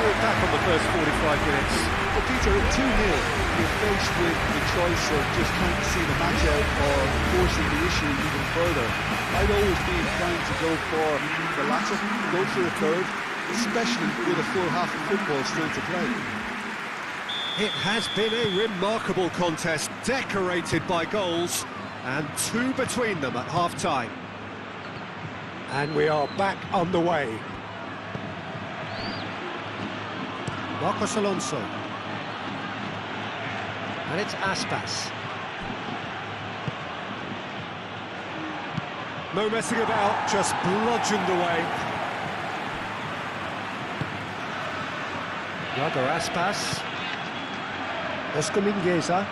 We're back on the first 45 minutes. But Peter, at 2-0, you're faced with the choice of just trying to see the match out or forcing the issue even further. I'd always be inclined to go for the latter, go for a third, especially with a full half of football still to play. It has been a remarkable contest, decorated by goals, and 2 between them at half-time. And we are back on the way. Marcos Alonso. And it's Aspas. No messing about, just bludgeoned away. Iago Aspas. Oscar Mingueza.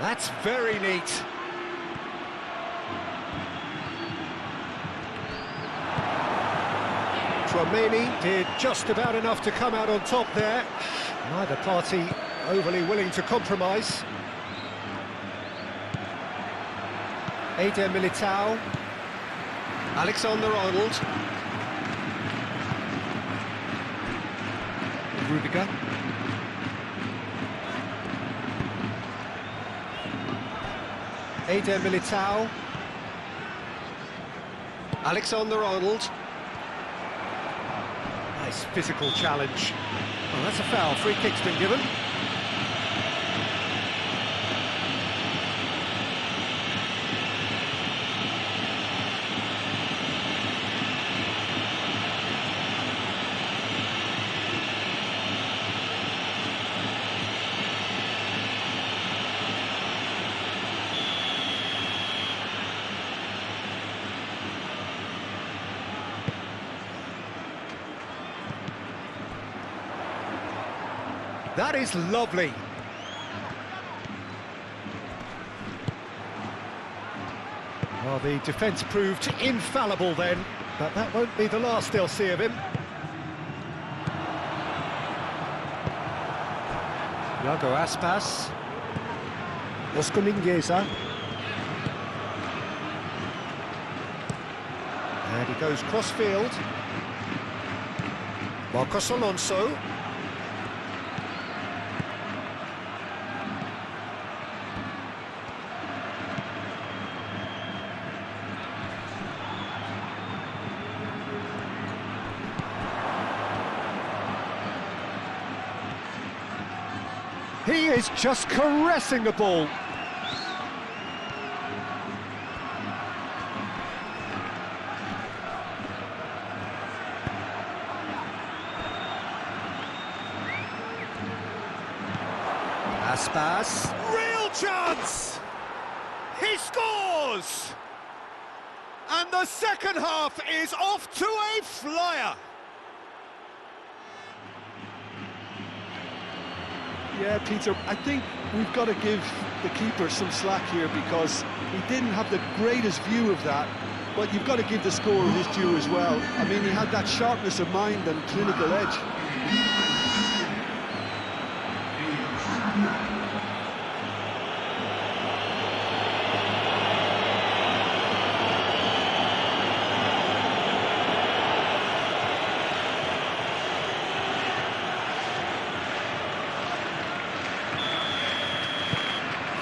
That's very neat. From Tchouameni did just about enough to come out on top there. Neither party overly willing to compromise. Eder Militao. Alexander-Arnold. Rudiger. Eder Militao. Alexander-Arnold. Nice physical challenge. Oh, that's a foul. Free kick's been given. That is lovely. Well, the defence proved infallible then, but that won't be the last they'll see of him. Iago Aspas. Oscar Mingueza. And he goes cross-field. Marcos Alonso. He is just caressing the ball. Aspas. Real chance! He scores! And the second half is off to a flyer. Yeah, Peter, I think we've got to give the keeper some slack here because he didn't have the greatest view of that, but you've got to give the scorer his due as well. I mean, he had that sharpness of mind and clinical edge.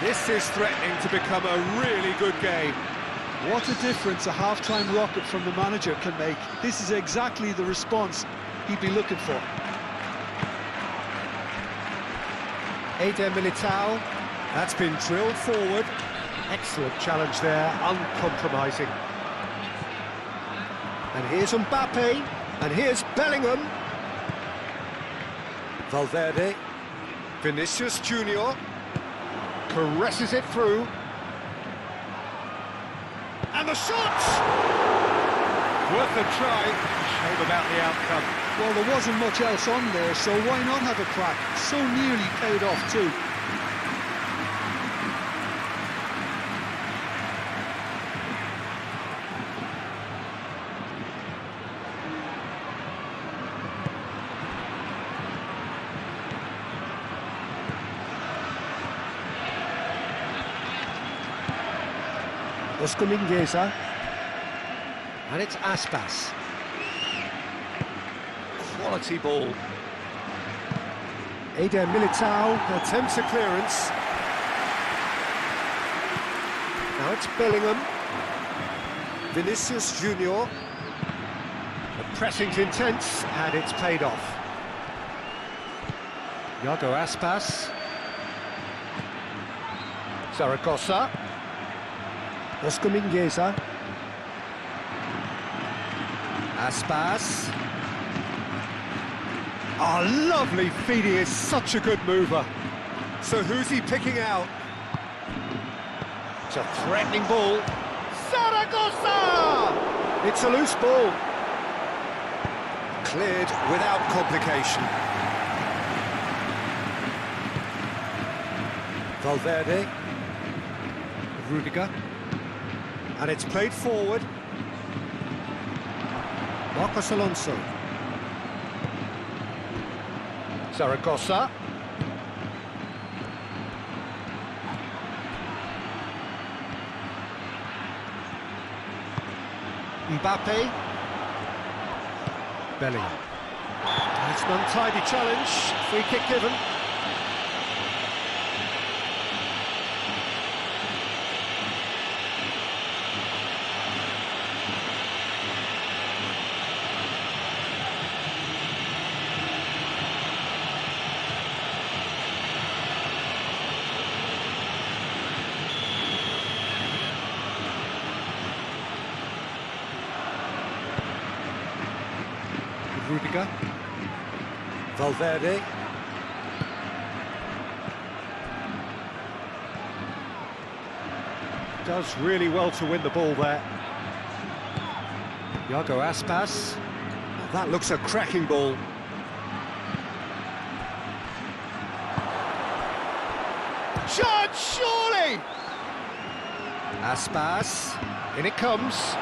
This is threatening to become a really good game. What a difference a half-time rocket from the manager can make. This is exactly the response he'd be looking for. Eder Militao. That's been drilled forward. Excellent challenge there, uncompromising. And here's Mbappe, and here's Bellingham. Valverde. Vinicius Junior. Caresses it through. And the shot! Worth a try. Shame about the outcome. Well, there wasn't much else on there, so why not have a crack? So nearly paid off too. Oscar Mingueza. And it's Aspas. Quality ball. Eder Militao attempts a clearance. Now it's Bellingham. Vinicius Junior. The pressing's intense and it's paid off. Iago Aspas. Zaragoza. Oscar Mingueza. Aspas. Oh, lovely feed, he is such a good mover. So who's he picking out? It's a threatening ball. Zaragoza! It's a loose ball. Cleared without complication. Valverde. Rudiger. And it's played forward. Marcos Alonso. Zaragoza. Mbappe. Bellingham. It's an untidy challenge. Free kick given. Rudiger. Valverde. Does really well to win the ball there. Iago Aspas. Oh, that looks a cracking ball. Shot, surely! Aspas. In it comes.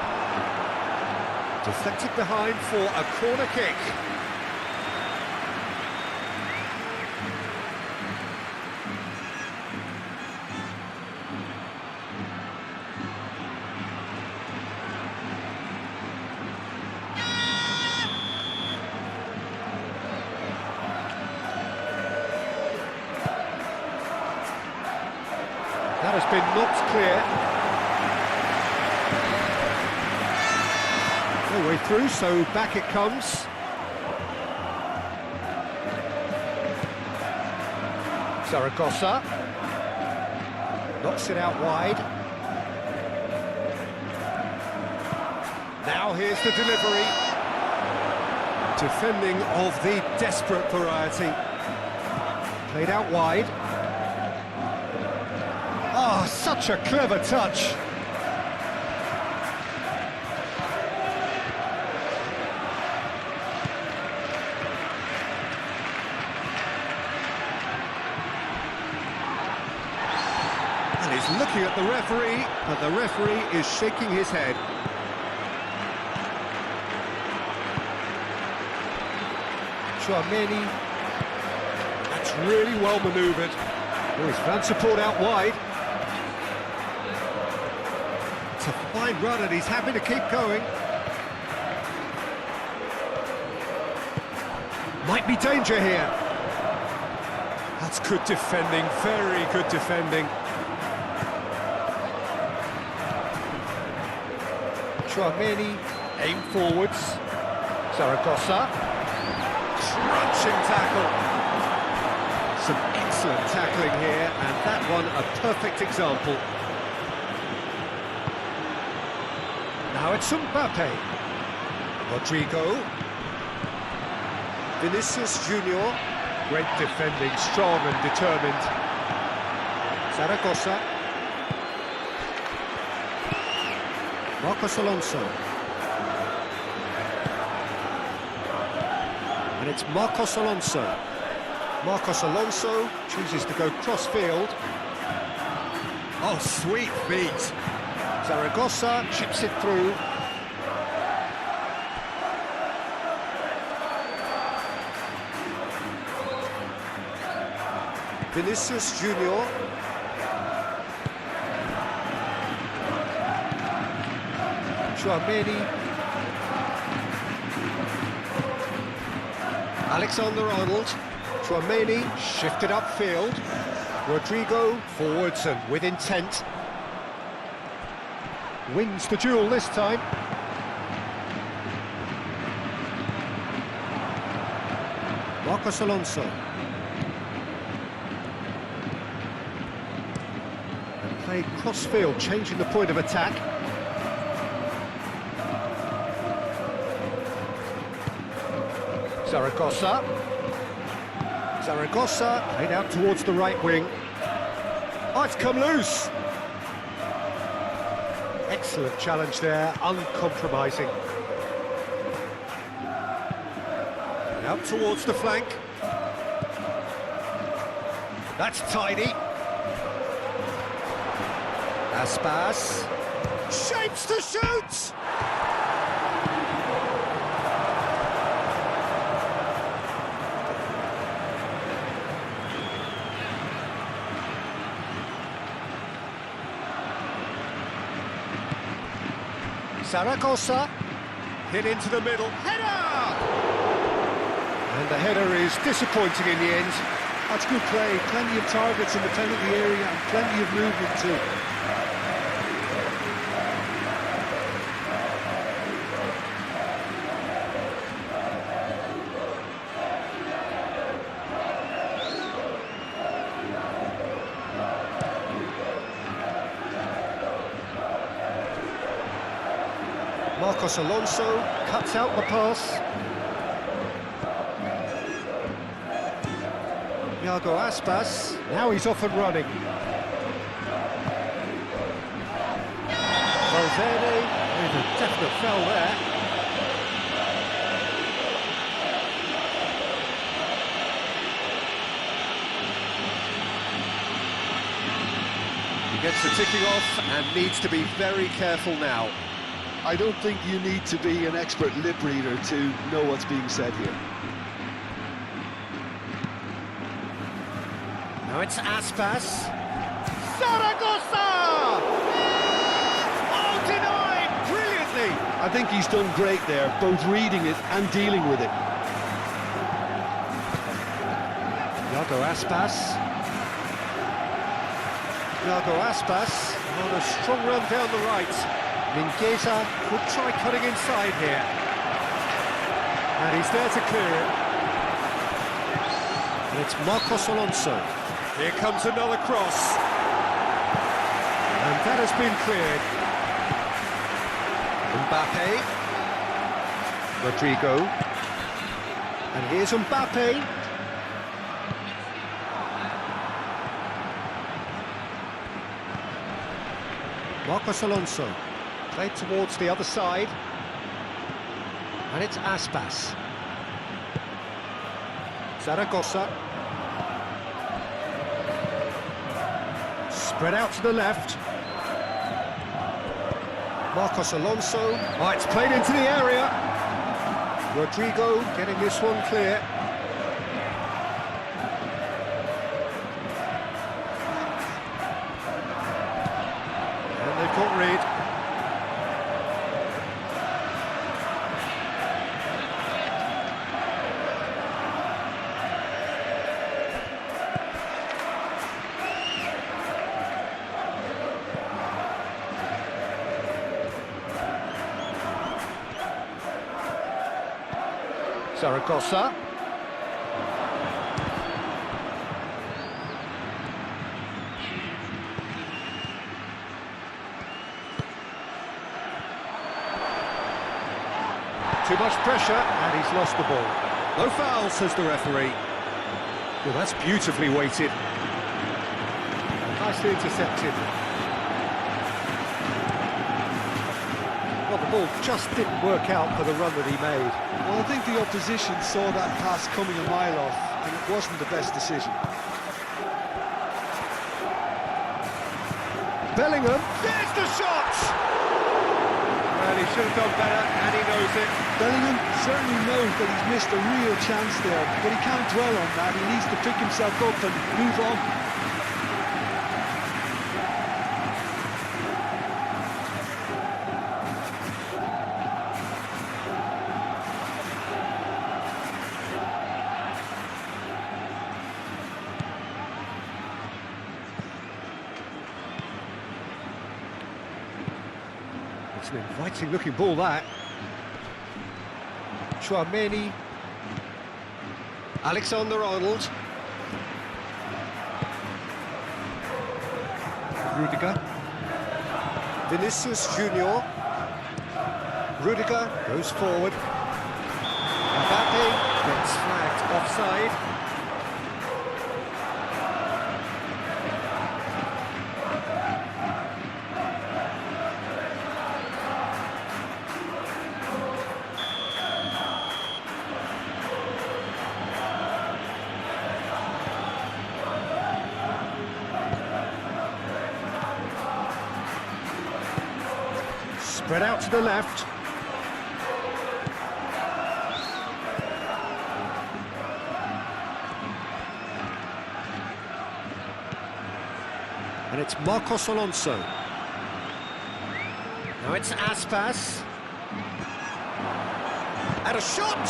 Deflected behind for a corner kick. That has been knocked clear. No way through, so back it comes. Zaragoza. Knocks it out wide. Now here's the delivery. Defending of the desperate variety. Played out wide. Oh, such a clever touch. And he's looking at the referee, and the referee is shaking his head. Chouameni. That's really well manoeuvred. Oh, he's found support out wide. It's a fine run and he's happy to keep going. Might be danger here. That's good defending, very good defending. Chouameni, aim forwards. Zaragoza. Crunching tackle. Some excellent tackling here, and that one a perfect example. Now it's Mbappe. Rodrigo. Vinicius Junior. Great defending, strong and determined. Zaragoza. Marcos Alonso. And it's Marcos Alonso. Marcos Alonso chooses to go cross-field. Oh, sweet feet. Zaragoza chips it through. Vinicius Junior. Chouameni. Alexander-Arnold. Chouameni shifted upfield. Rodrigo forwards and with intent. Wins the duel this time. Marcos Alonso. And played cross-field, changing the point of attack. Zaragoza. Zaragoza played out towards the right wing. Oh, it's come loose. Excellent challenge there, uncompromising. And out towards the flank. That's tidy. Aspas. Shapes to shoot! Zaragoza. Hit into the middle. Header! And the header is disappointing in the end. That's good play. Plenty of targets in the penalty area and plenty of movement too. Marcos Alonso cuts out the pass. Iago Aspas, now he's off and running. Valverde with a definite foul there. He gets the ticking off and needs to be very careful now. I don't think you need to be an expert lip reader to know what's being said here. Now it's Aspas. Zaragoza! Oh, denied brilliantly! I think he's done great there, both reading it and dealing with it. Iago Aspas. Iago Aspas on a strong run down the right. Mingueza could try cutting inside here. And he's there to clear it. And it's Marcos Alonso. Here comes another cross. And that has been cleared. Mbappe. Rodrigo. And here's Mbappe. Marcos Alonso. Played towards the other side. And it's Aspas. Zaragoza. Spread out to the left. Marcos Alonso. Oh, it's played into the area. Rodrigo getting this one clear. And they've got rid. Zaragoza. Too much pressure, and he's lost the ball. No foul, says the referee. Well, that's beautifully weighted. Nicely intercepted. Well, the ball just didn't work out for the run that he made. Well, I think the opposition saw that pass coming a mile off, and it wasn't the best decision. Bellingham. There's the shot! Well, he should have done better, and he knows it. Bellingham certainly knows that he's missed a real chance there, but he can't dwell on that. He needs to pick himself up and move on. It's an inviting looking ball, that. Chouameni. Alexander-Arnold. Rudiger. Vinicius Junior. Rudiger goes forward. Mbappe gets flagged offside. Spread out to the left. And it's Marcos Alonso. Now it's Aspas. And a shot!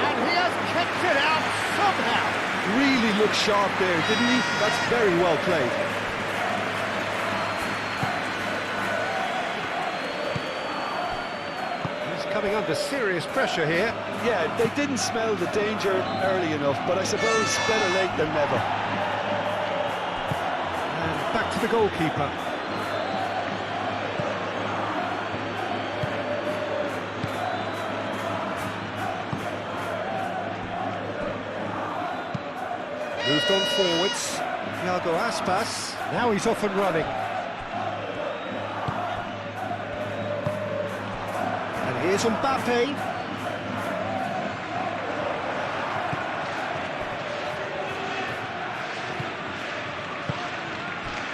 And he has kept it out somehow. Really looked sharp there, didn't he? That's very well played. He's coming under serious pressure here. Yeah, they didn't smell the danger early enough, but I suppose better late than never. And back to the goalkeeper. Moved on forwards. Thiago Aspas. Now he's off and running. And here's Mbappe.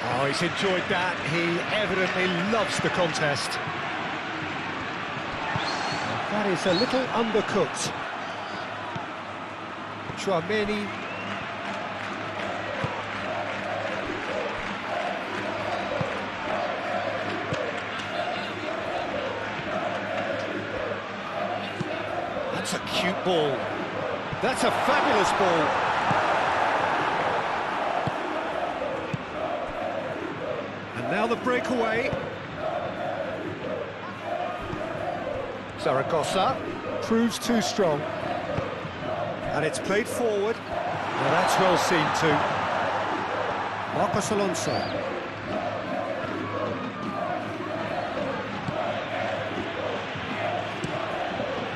Oh, he's enjoyed that. He evidently loves the contest. That is a little undercooked. Chouameni. That's a cute ball. That's a fabulous ball. And now the breakaway. Zaragoza proves too strong. And it's played forward. Now that's well seen too. Marcos Alonso.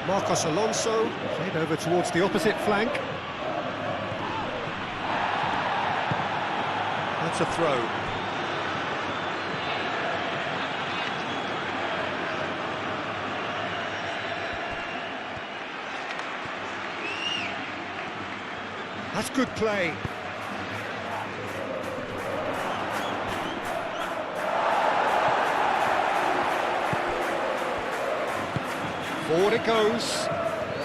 Marcos Alonso, played over towards the opposite flank. That's a throw. That's good play. Forward it goes,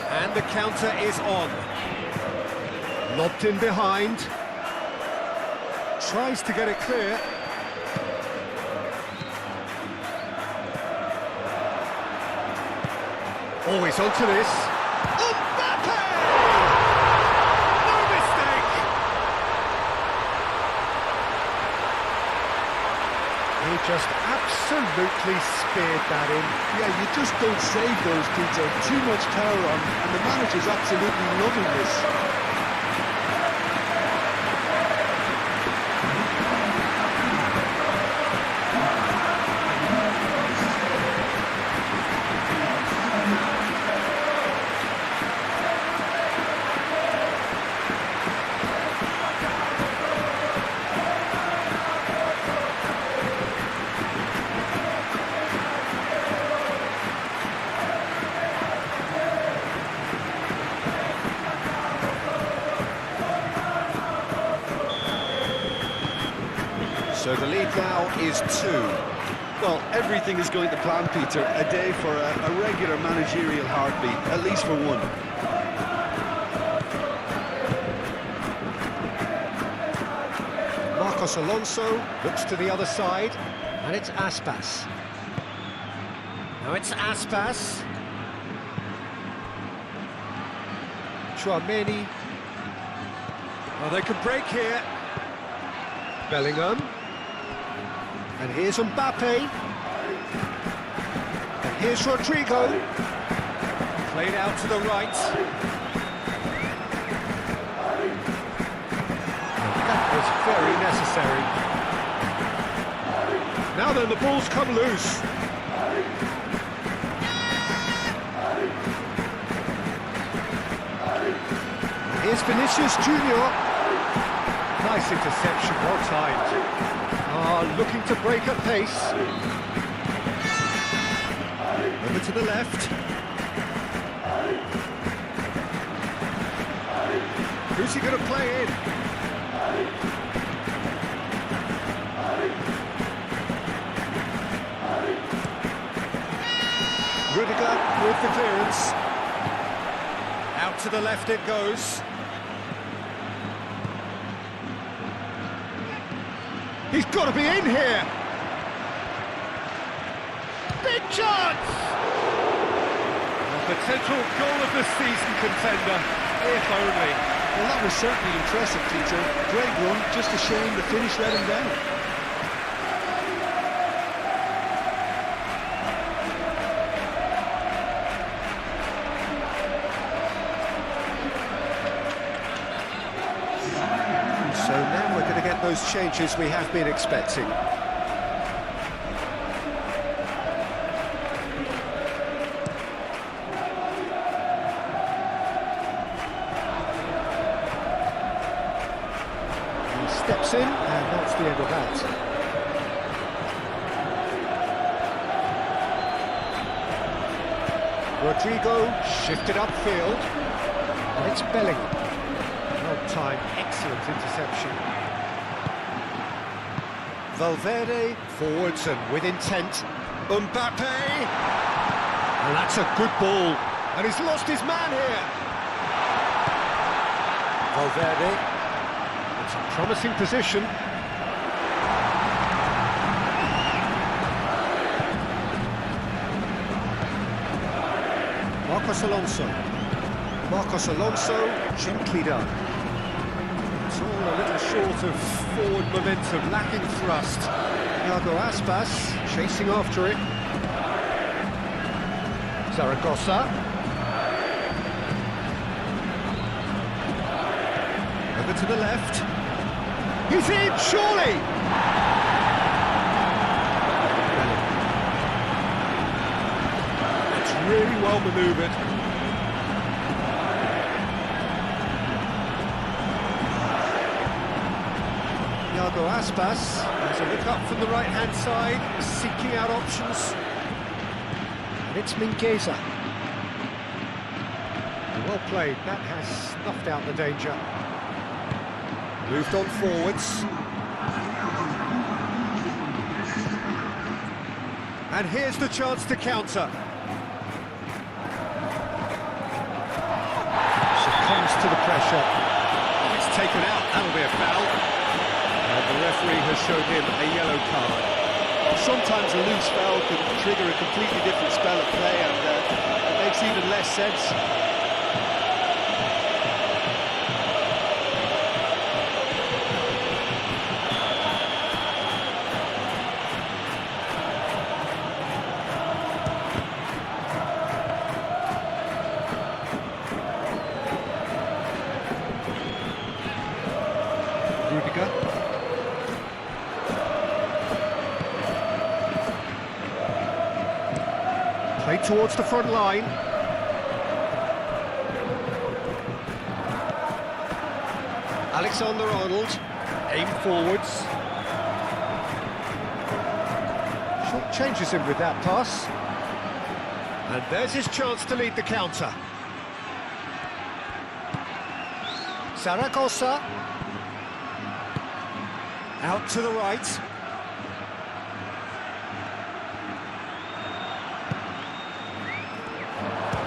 and the counter is on. Lobbed in behind. Tries to get it clear. Always onto this. Mbappe! No mistake! He just absolutely speared that in. Yeah, you just don't save those, Peter. Too much power on, and the manager's absolutely loving this. So the lead now is 2. Well, everything is going to plan, Peter. A day for a regular managerial heartbeat, at least for one. Marcos Alonso looks to the other side, and it's Aspas. Now it's Aspas. Chouameni. Oh, they can break here. Bellingham. And here's Mbappe. And here's Rodrigo. Played out to the right. That was very necessary. Now then, the ball's come loose. Here's Vinicius Junior. Nice interception, well timed. Looking to break at pace. Over to the left. Who's he going to play in? Rudiger with the clearance. Out to the left it goes. He's got to be in here! big chance! A potential goal of the season contender, if only. Well, that was certainly impressive, Peter. Great run, just a shame the finish let him down. So now we're going to get those changes we have been expecting. Steps in, and that's the end of that. Rodrigo shifted upfield, and it's Bellingham. Well timed, excellent interception. Valverde forwards and with intent. Mbappe, and that's a good ball, and he's lost his man here. Valverde. It's a promising position. Marcos Alonso, gently done. It's all a little short of forward momentum, lacking thrust. Thiago Aspas chasing after it. Zaragoza. Over to the left. He's in, surely! It's really well manoeuvred. Thiago Aspas has a look up from the right-hand side, seeking out options. And it's Mingueza. Well played, that has snuffed out the danger. Moved on forwards. And here's the chance to counter. Succumbs to the pressure. It's taken out, that'll be a foul. And the referee has shown him a yellow card. Sometimes a loose foul can trigger a completely different spell of play, and it makes even less sense. Played towards the front line. Alexander-Arnold, aim forwards. Short changes him with that pass. And there's his chance to lead the counter. Zaragoza. Out to the right.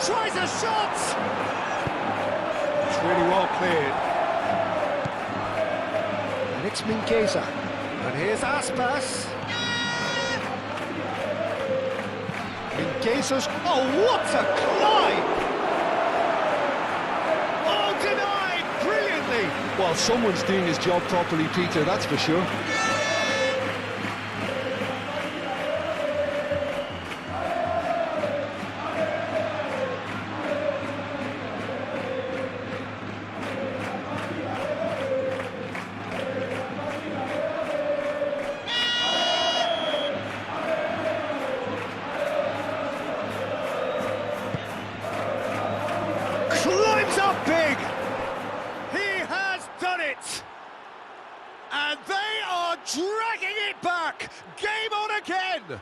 Tries a shot! It's really well cleared. And it's Mingueza. And here's Aspas. Mingueza's... Oh, what a climb! Oh, denied brilliantly! Well, someone's doing his job properly, Peter, that's for sure. Climbs up big! He has done it! And they are dragging it back! Game on again!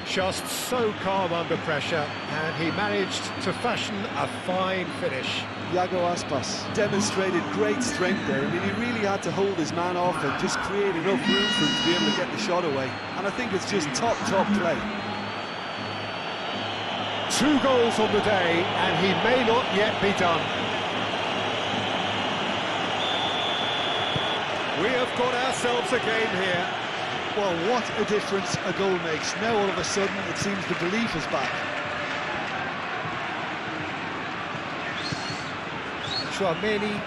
Just so calm under pressure, and he managed to fashion a fine finish. Thiago Aspas demonstrated great strength there. I mean, he really had to hold his man off and just create enough room for him to be able to get the shot away. And I think it's just top play. 2 goals on the day, and he may not yet be done. We have got ourselves a game here. Well, what a difference a goal makes. Now all of a sudden it seems the belief is back. Chouameni.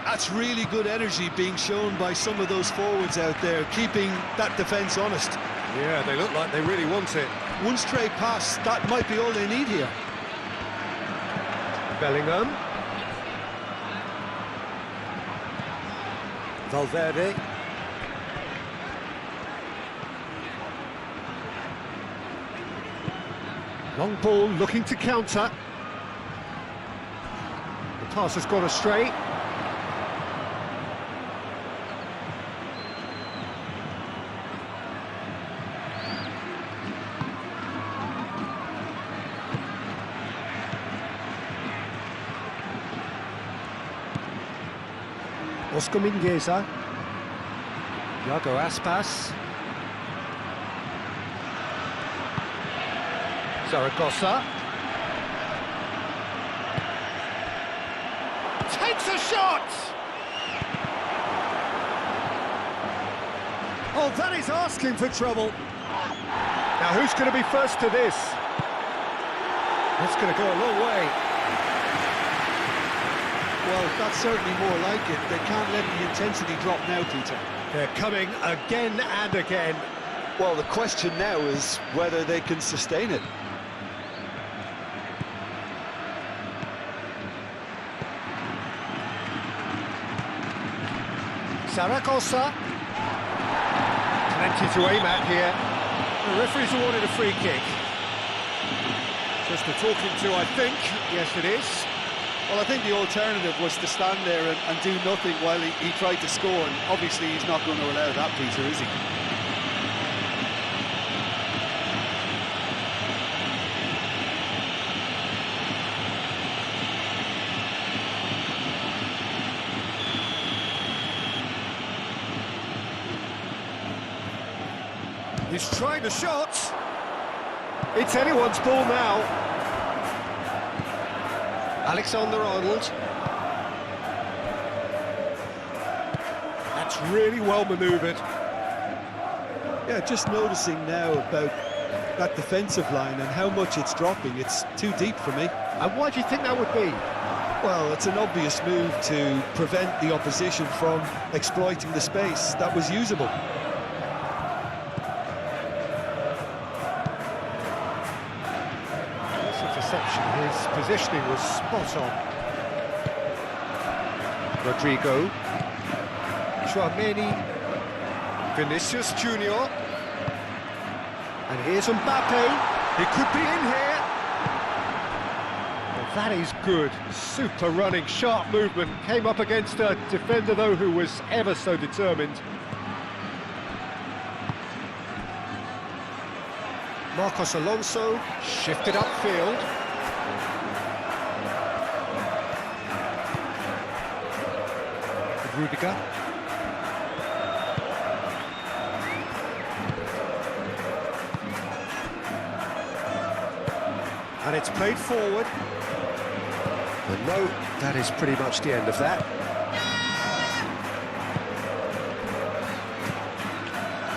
That's really good energy being shown by some of those forwards out there, keeping that defence honest. Yeah, they look like they really want it. One straight pass, that might be all they need here. Bellingham. Valverde. Long ball looking to counter. The pass has gone astray. Oscar Mingueza. Iago Aspas. Zaragoza. Takes a shot! Oh, that is asking for trouble. Now, who's going to be first to this? That's going to go a long way. Well, that's certainly more like it. They can't let the intensity drop now, Peter. They're coming again and again. Well, the question now is whether they can sustain it. Zaragoza. Plenty to aim at here. The referee's awarded a free kick. Just a talking to, I think. Yes, it is. Well, I think the alternative was to stand there and do nothing while he tried to score, and obviously he's not going to allow that, Peter, is he? He's trying the shot. It's anyone's ball now. Alexander-Arnold. That's really well manoeuvred. Yeah, just noticing now about that defensive line and how much it's dropping. It's too deep for me. And why do you think that would be? Well, it's an obvious move to prevent the opposition from exploiting the space that was usable. His positioning was spot on. Rodrigo. Chouameni. Vinicius Junior. And here's Mbappe. He could be in here. Well, that is good. Super running, sharp movement. Came up against a defender, though, who was ever so determined. Marcos Alonso shifted upfield. Rudiger. And it's played forward. But no, that is pretty much the end of that.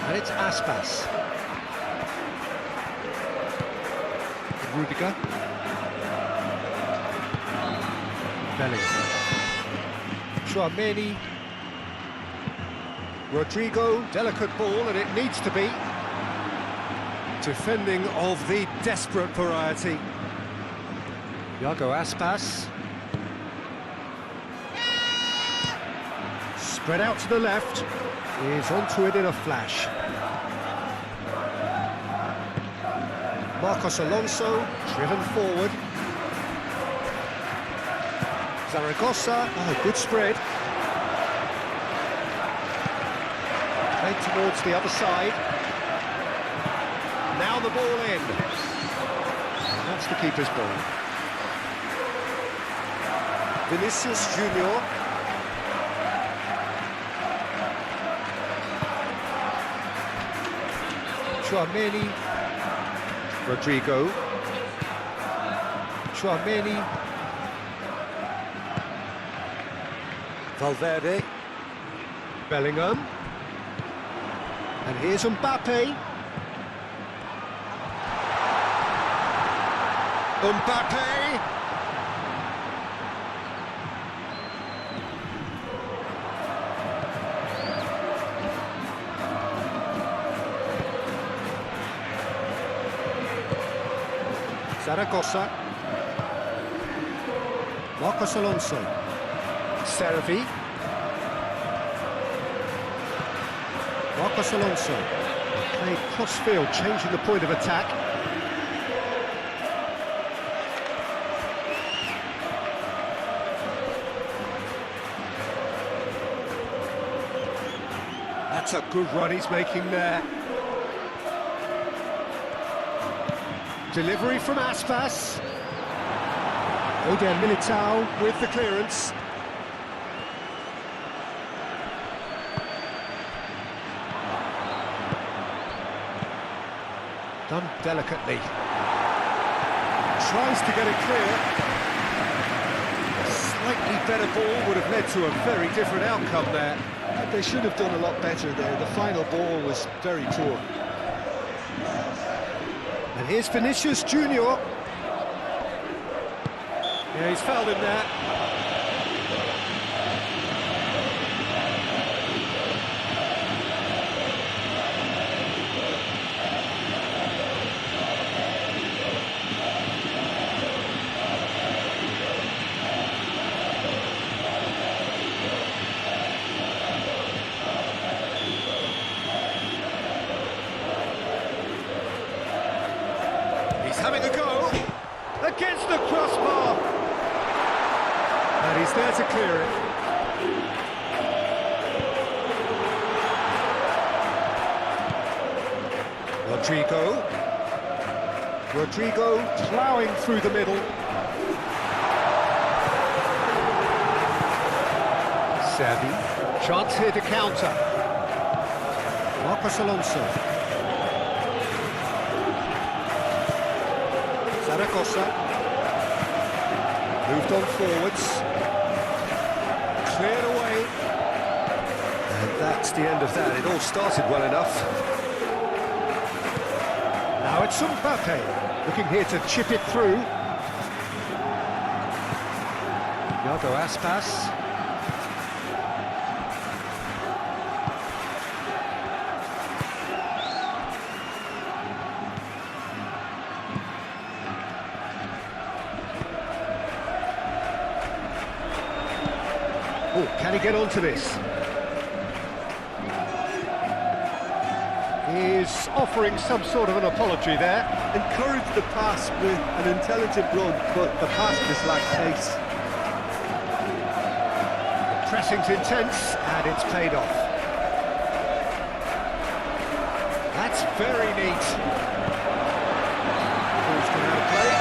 And it's Aspas. Rudiger. Bellingham. Chouameni. Rodrigo, delicate ball, and it needs to be. Defending of the desperate variety. Iago Aspas. Spread out to the left. Is onto it in a flash. Marcos Alonso, driven forward. Zaragoza, oh, good spread. Played towards the other side. Now the ball in. And that's the keeper's ball. Vinicius Junior. Chouameni. Rodrigo. Chouameni. Valverde. Bellingham. And here's Mbappe. Mbappe! Zaragoza. Marcos Alonso. Servi. Marcos Alonso. Played cross-field, changing the point of attack. That's a good run he's making there. Delivery from Aspas. Eder Militao with the clearance. Done delicately. Tries to get it clear. A slightly better ball would have led to a very different outcome there. They should have done a lot better there. The final ball was very poor. And here's Vinicius Junior. Yeah, he's fouled him there. Having a go against the crossbar, and he's there to clear it. Rodrigo ploughing through the middle. Servi, chance here to counter. Marcos Alonso. Zaragoza, moved on forwards, cleared away, and that's the end of that. It all started well enough. Now it's Mbappe, looking here to chip it through. Iago Aspas. Oh, can he get onto this? He's offering some sort of an apology there. Encouraged the pass with an intelligent run, but the pass just lacked pace. The pressing's intense, and it's paid off. That's very neat. Ball's gone out of play.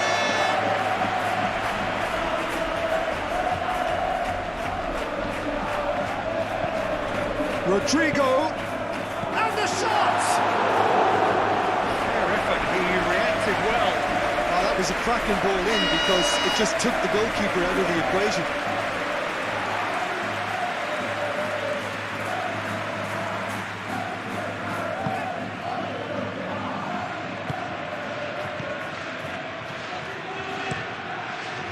Rodrigo, and the shot! Fair effort, he reacted well. Oh, that was a cracking ball in because it just took the goalkeeper out of the equation.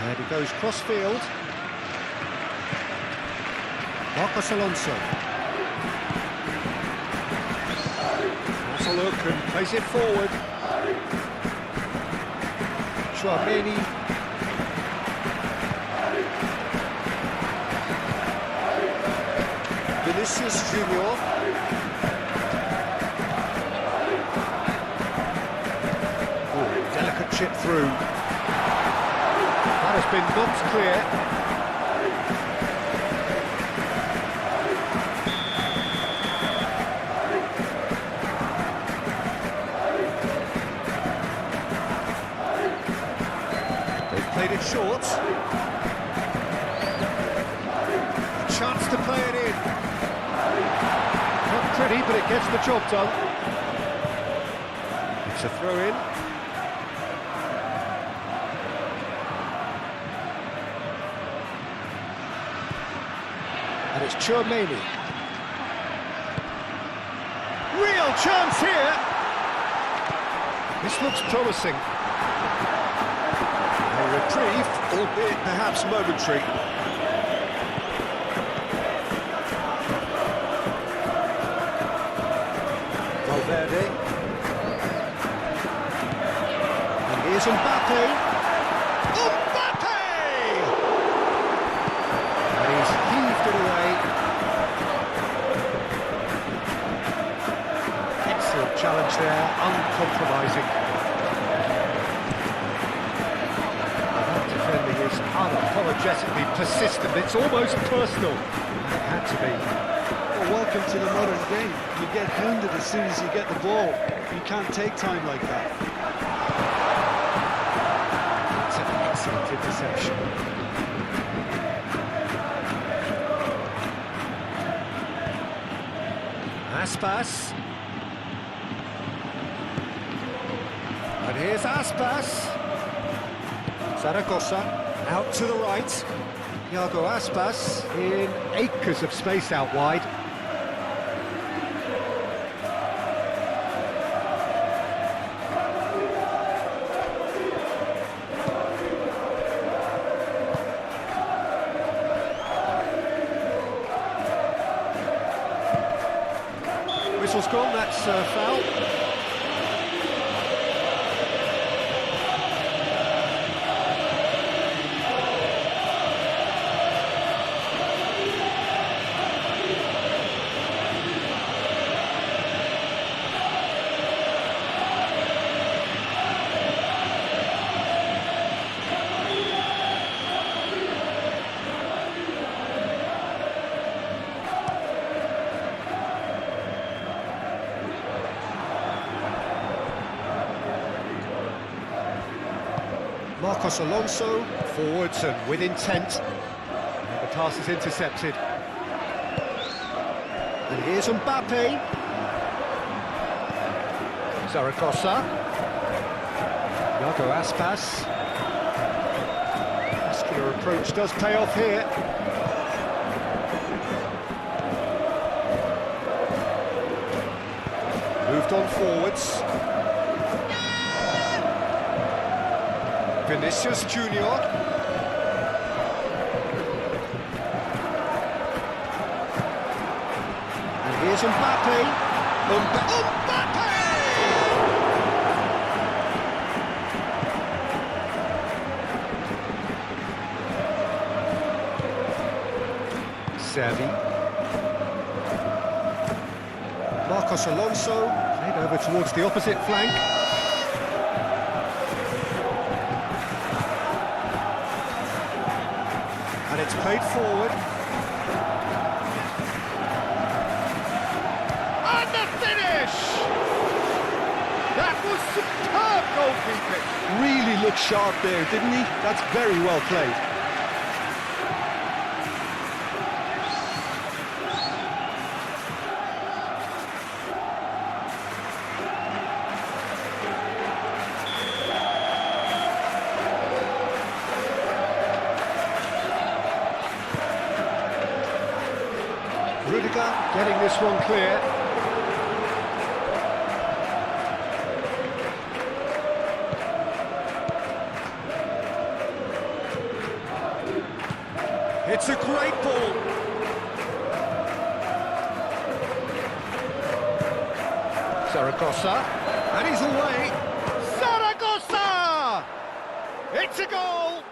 And he goes cross-field. Marcos Alonso. A look and plays it forward. Chouameni. Vinicius Junior. Oh, delicate chip through. That has been knocked clear. Played it short. A chance to play it in. Not pretty, but it gets the job done. It's a throw-in. And it's Chouameni. Real chance here. This looks promising. A reprieve, albeit perhaps momentary. Valverde. And here's Mbappe. Mbappe! And he's heaved it away. Excellent challenge there, uncompromising. That defending is unapologetically persistent, it's almost personal. It had to be. Well, welcome to the modern game. You get hounded as soon as you get the ball. You can't take time like that. It's an excellent interception. Aspas. And here's Aspas. Zaragoza out to the right. Thiago Aspas in acres of space out wide. Whistle's gone, that's foul. Marcos Alonso, forwards and with intent. And the pass is intercepted. And here's Mbappe. Zaragoza. Thiago Aspas. Muscular approach does pay off here. Moved on forwards. Vinicius Junior. And here's Mbappe. Mbappe! Servi. Marcos Alonso played over towards the opposite flank. And it's played forward. And the finish! That was superb goalkeeping. Really looked sharp there, didn't he? That's very well played. Rudiger getting this one clear. It's a great ball. Zaragoza, and he's away. Zaragoza! It's a goal!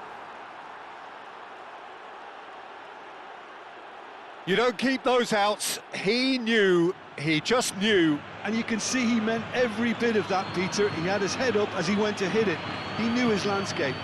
You don't keep those outs. He knew, he just knew. And you can see he meant every bit of that, Peter. He had his head up as he went to hit it. He knew his landscape.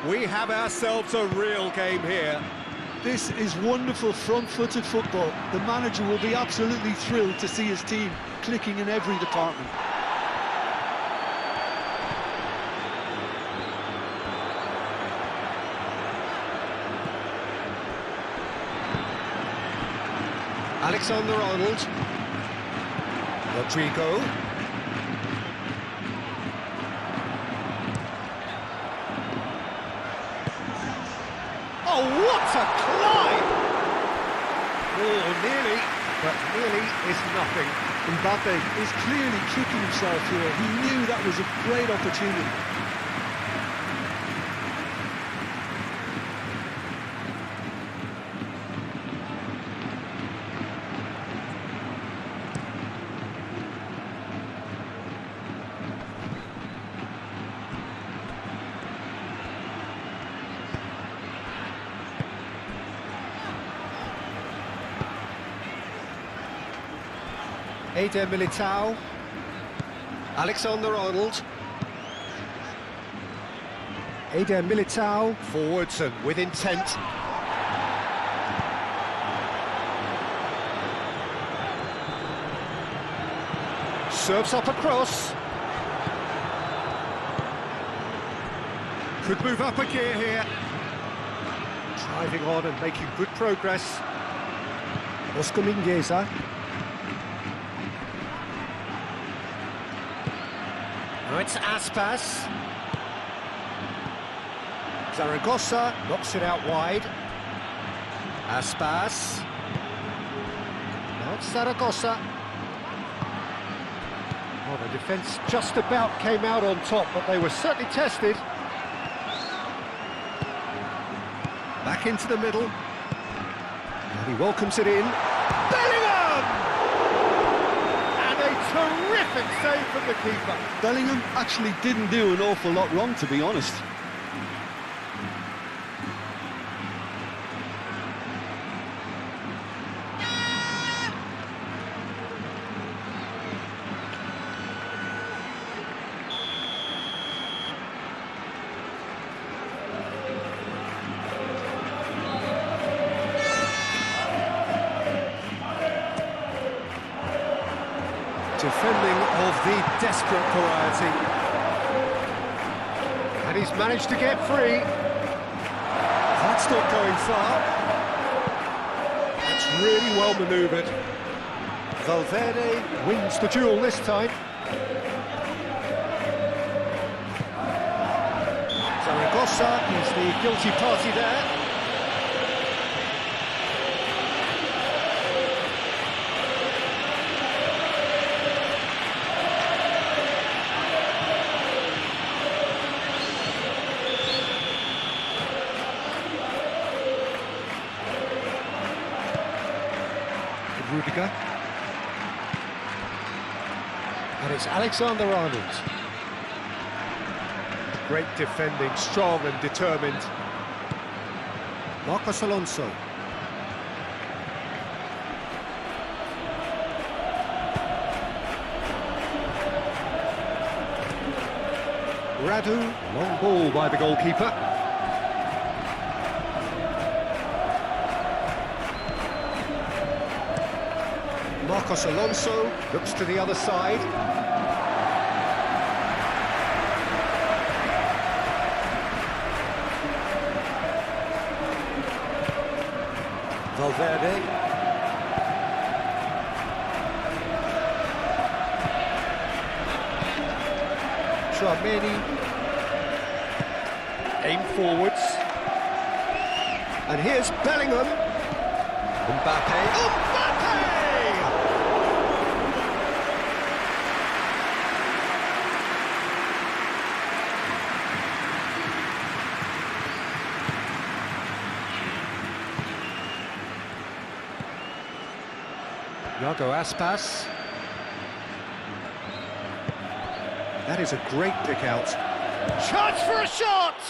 We have ourselves a real game here. This is wonderful front-footed football. The manager will be absolutely thrilled to see his team clicking in every department. Alexander-Arnold. Rodrigo. Oh, what a climb! Oh, nearly, but nearly is nothing. Mbappe is clearly kicking himself here. He knew that was a great opportunity. Eder Militao. Alexander-Arnold. Eder Militao. Forwards and with intent. Serves up a cross. Could move up a gear here. Driving on and making good progress. Oscar Mingueza. Now it's Aspas. Zaragoza knocks it out wide. Aspas. Now it's Zaragoza. Well, the defence just about came out on top, but they were certainly tested. Back into the middle. And he welcomes it in. Bellingham! And a terrific save from the keeper. Bellingham actually didn't do an awful lot wrong, to be honest. Defending of the desperate variety. And he's managed to get free. That's not going far. That's really well manoeuvred. Valverde wins the duel this time. Zaragoza is the guilty party there. Rudiger. And it's Alexander-Arnold. Great defending, strong and determined. Marcos Alonso. Radu, long ball by the goalkeeper. Marcos Alonso looks to the other side. Valverde. Tchouaméni. Aim forwards. And here's Bellingham. Mbappe. Mbappe! Iago Aspas. That is a great pick out. Chance for a shot!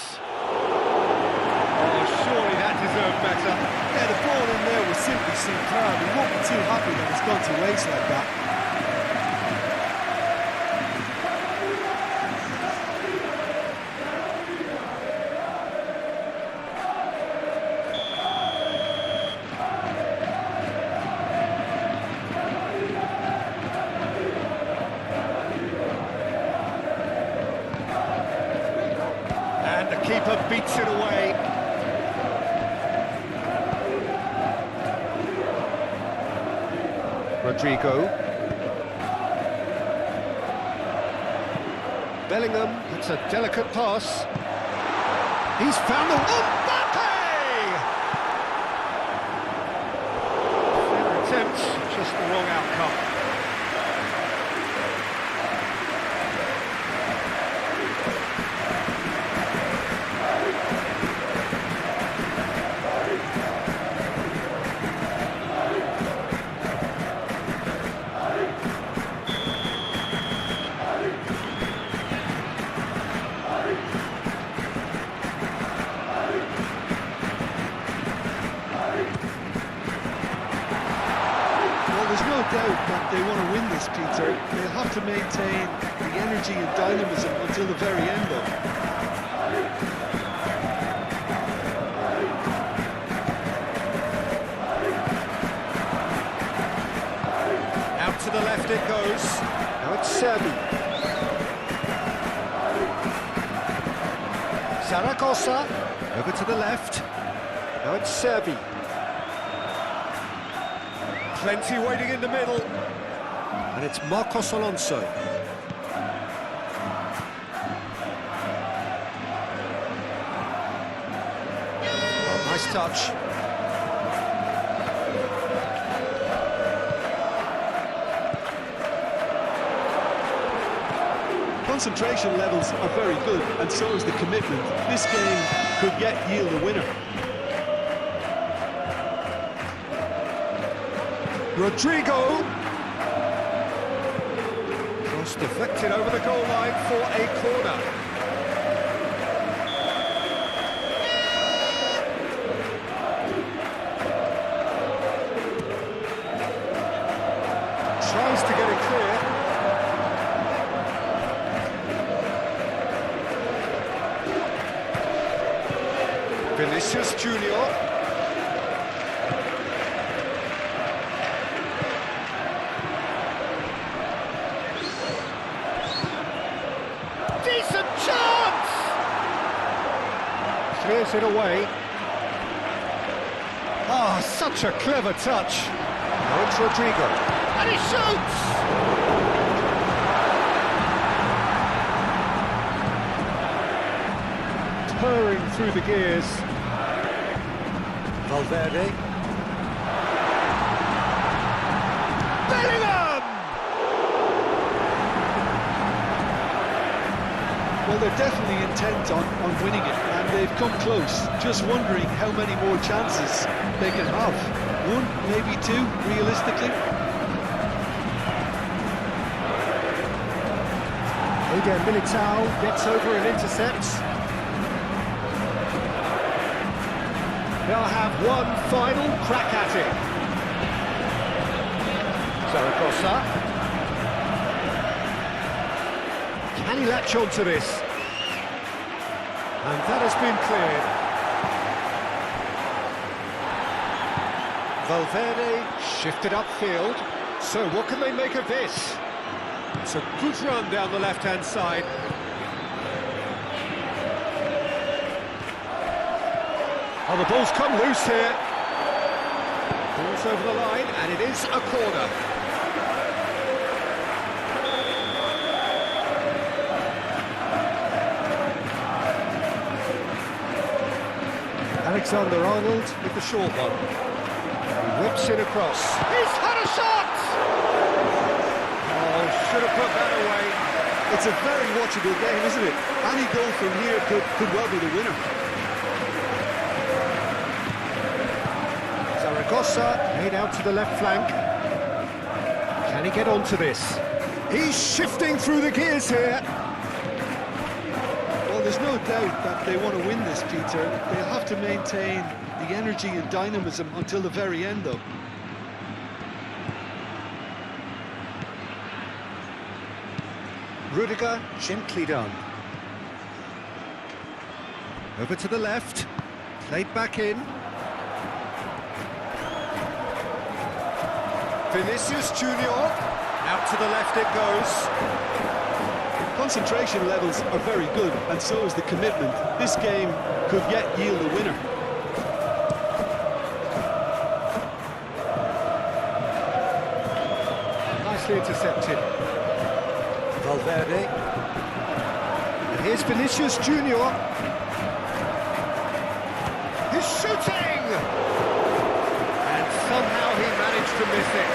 Oh, surely that deserved better. Yeah, the ball in there was simply superb. He won't be too happy that it's gone to waste like that. The keeper beats it away. Rodrigo. Bellingham, it's a delicate pass. He's found the... Mbappe! Fair attempt, just the wrong outcome. There's no doubt that they want to win this, Peter. They'll have to maintain the energy and dynamism until the very end, though. Out to the left it goes. Now it's Serbi. Zaragoza, over to the left. Now it's Serbi. Plenty waiting in the middle. And it's Marcos Alonso. Oh, nice touch. Concentration levels are very good, and so is the commitment. This game could yet yield a winner. Rodrigo. Cross deflected over the goal line for a corner. Tries to get it clear. Vinicius Junior. Decent chance! Clears it away. Ah, such a clever touch. Now it's Rodrigo. And he shoots! Purring through the gears. Valverde. Bellingham! Well, they're definitely intent on winning it, and they've come close. Just wondering how many more chances they can have. One, maybe two, realistically. Eder Militao gets over and intercepts. They'll have one final crack at it. Zaragoza. Can he latch on to this? And that has been cleared. Valverde shifted upfield. So what can they make of this? It's a good run down the left-hand side. Oh, the ball's come loose here. Ball's over the line, and it is a corner. Alexander-Arnold with the short one. He whips it across. He's had a shot! Oh, should have put that away. It's a very watchable game, isn't it? Any goal from here could well be the winner. Zaragoza made out to the left flank. Can he get onto this? He's shifting through the gears here. Well, there's no doubt that they want to win this, Peter. They'll have to maintain the energy and dynamism until the very end, though. Rudiger, gently done. Over to the left, played back in. Vinicius Junior, out to the left it goes. Concentration levels are very good, and so is the commitment. This game could yet yield a winner. Nicely intercepted. Valverde. And here's Vinicius Junior. He's shooting! And somehow he managed to miss it.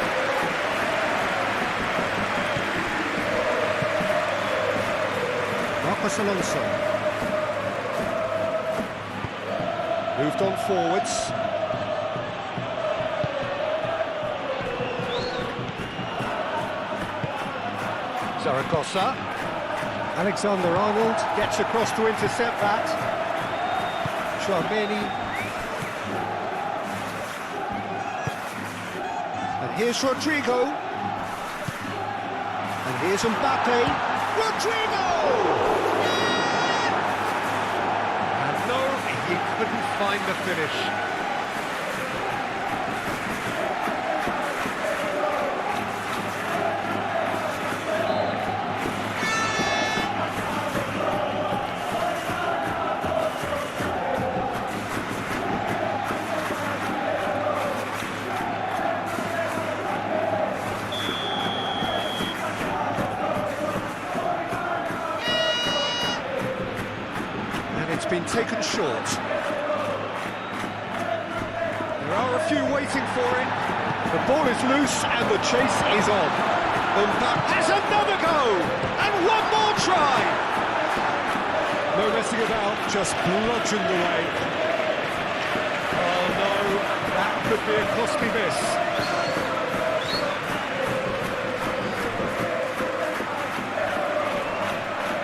Marcos Alonso. Moved on forwards. Zaragoza. Alexander-Arnold gets across to intercept that. Tchouaméni. And here's Rodrigo. And here's Mbappe. Rodrigo! And no, he couldn't find the finish. It's been taken short. There are a few waiting for him. The ball is loose and the chase is on. Mbappe has another go! And one more try! No messing about, just bludgeoned away. Oh no, that could be a costly miss.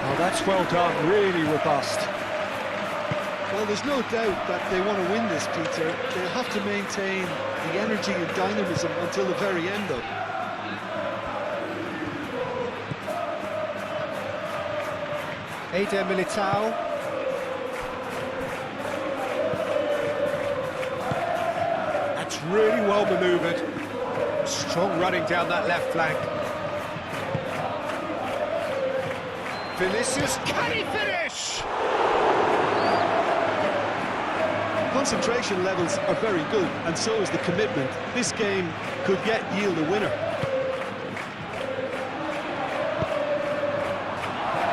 Oh, that's well done, really robust. Well, there's no doubt that they want to win this, Peter. They'll have to maintain the energy and dynamism until the very end, though. Eder Militao. That's really well manoeuvred. Strong running down that left flank. Vinicius, can he finish? Concentration levels are very good, and so is the commitment. This game could yet yield a winner.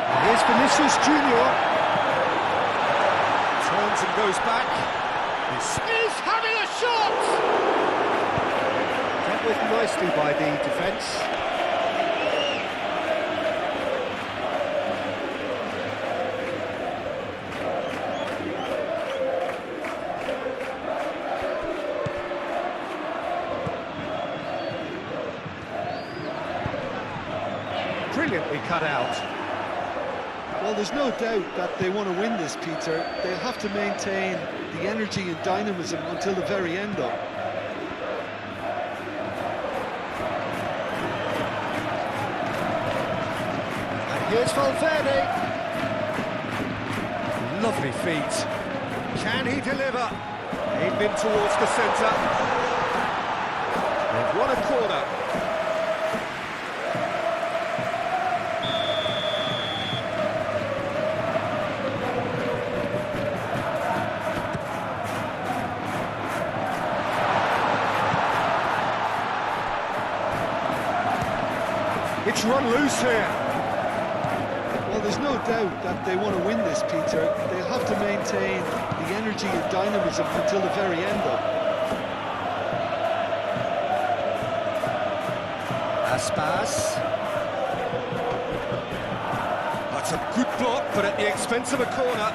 And here's Vinicius Junior. Turns and goes back. He's having a shot! Dealt with nicely by the defence. Brilliantly cut out. Well, there's no doubt that they want to win this, Peter. They'll have to maintain the energy and dynamism until the very end, though. And here's Valverde. Lovely feet. Can he deliver? Aimed in towards the centre. They've won a corner. It's run loose here. Well, there's no doubt that they want to win this, Peter. They'll have to maintain the energy and dynamism until the very end, though. Aspas. That's a good block, but at the expense of a corner.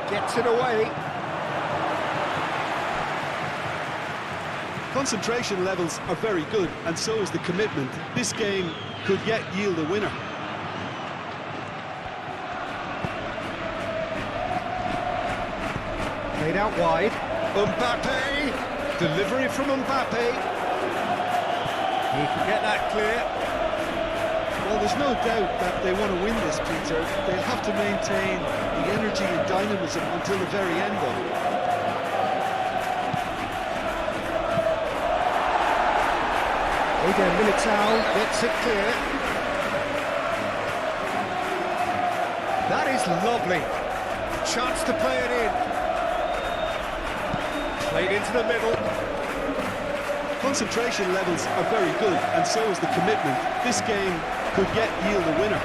Gets it away. Concentration levels are very good, and so is the commitment. This game could yet yield a winner. Played out wide. Mbappe! Delivery from Mbappe. He can get that clear. Well, there's no doubt that they want to win this, Peter. They'll have to maintain the energy and dynamism until the very end, though. Eder Militao gets it clear. That is lovely. Chance to play it in. Played into the middle. Concentration levels are very good, and so is the commitment. This game could yet yield a winner.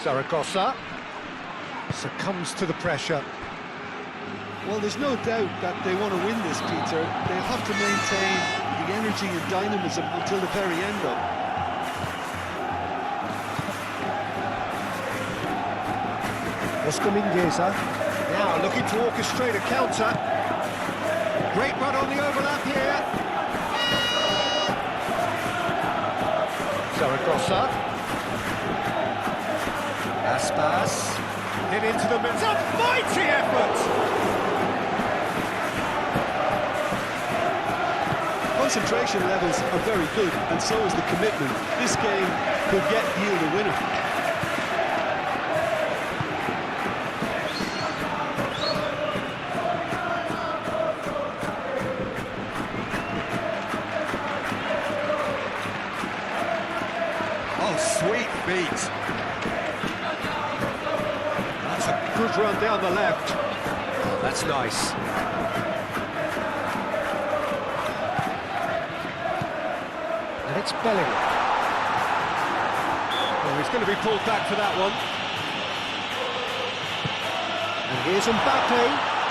Zaragoza succumbs to the pressure. Well, there's no doubt that they want to win this, Peter. They'll have to maintain the energy and dynamism until the very end, though. Oscar Mingueza now looking to orchestrate a counter. Great run on the overlap here. Zaragoza. Aspas. Hit into the middle. It's a mighty effort! Concentration levels are very good, and so is the commitment. This game could yet yield a winner. Oh, sweet feet. That's a good run down the left. Oh, that's nice. And it's Bellingham. Oh, he's going to be pulled back for that one. And here's Mbappe.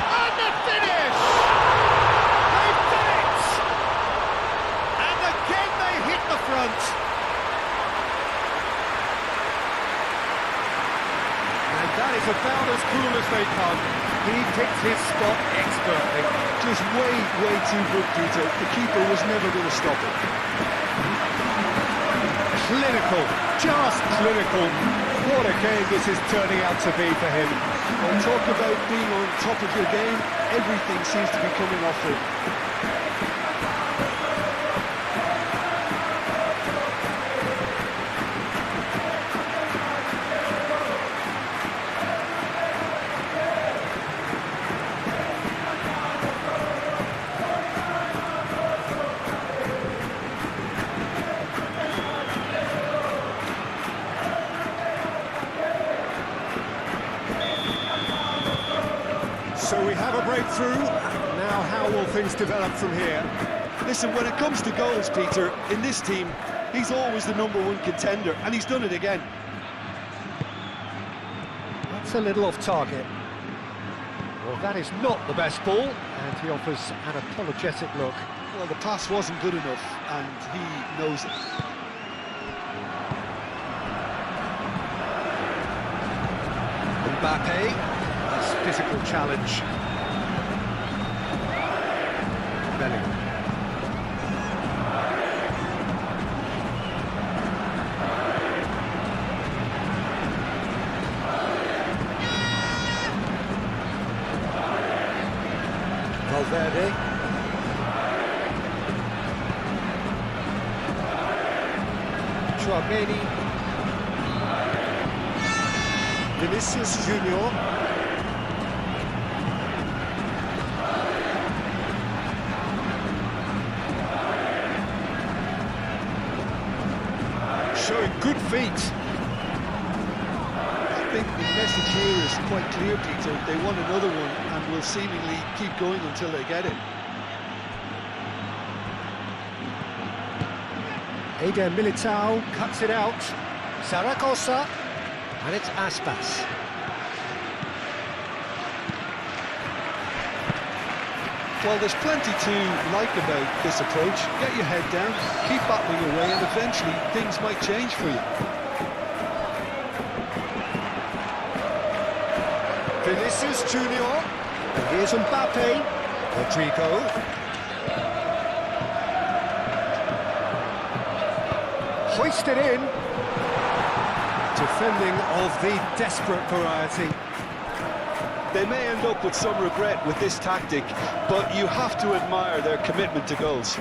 And the finish! They've done it! And again they hit the front. And that is about as cool as they come. He picked his spot expertly. Just way too good, Peter. The keeper was never going to stop it. Clinical, just clinical. What a game this is turning out to be for him. Well, talk about being on top of your game. Everything seems to be coming off him. So we have a breakthrough. Now how will things develop from here? Listen, when it comes to goals, Peter, in this team, he's always the #1 contender, and he's done it again. That's a little off target. Well, that is not the best ball, and he offers an apologetic look. Well, the pass wasn't good enough, and he knows it. Mbappe. That's physical challenge. Bellingham. Valverde. Chouameni. Vinicius Junior. Showing good feet. I think the message here is quite clear, Peter. They want another one and will seemingly keep going until they get it. Eder Militao cuts it out. Zaragoza. And it's Aspas. Well, there's plenty to like about this approach. Get your head down, keep battling away, and eventually things might change for you. Vinicius Junior. And here's Mbappe. Rodrigo. Hoisted in. Defending of the desperate variety. They may end up with some regret with this tactic, but you have to admire their commitment to goals.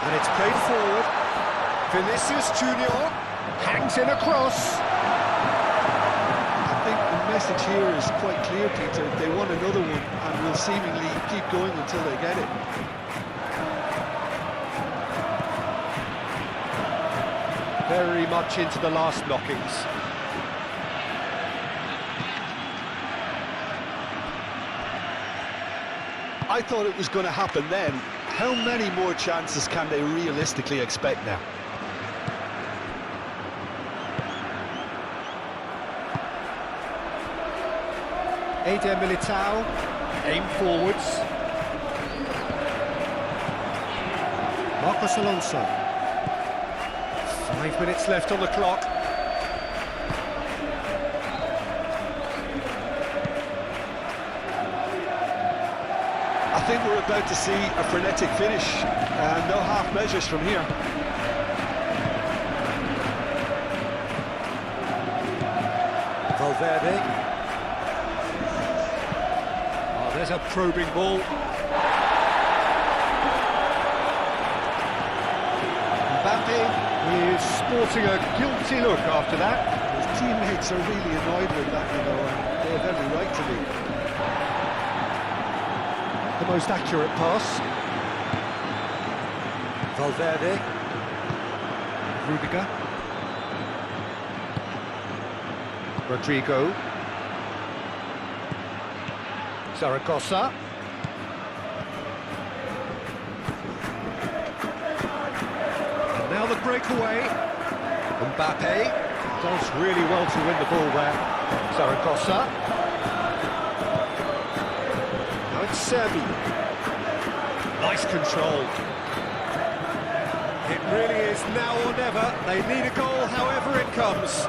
And it's played forward. Vinicius Junior. Hangs in a cross. I think the message here is quite clear, Peter. They want another one and will seemingly keep going until they get it. Very much into the last knockings. I thought it was going to happen then. How many more chances can they realistically expect now? Eder Militao, aim forwards. Marcos Alonso. 5 minutes left on the clock. I think we're about to see a frenetic finish, and no half measures from here. Valverde. Oh, there's a probing ball. Mbappe is sporting a guilty look after that. His teammates are really annoyed with that, you know, and they have every right to be. The most accurate pass. Valverde. Rudiger. Rodrigo. Zaragoza. And now the breakaway. Mbappe does really well to win the ball there. Zaragoza. Now it's Serbi. Nice control. It really is now or never. They need a goal however it comes.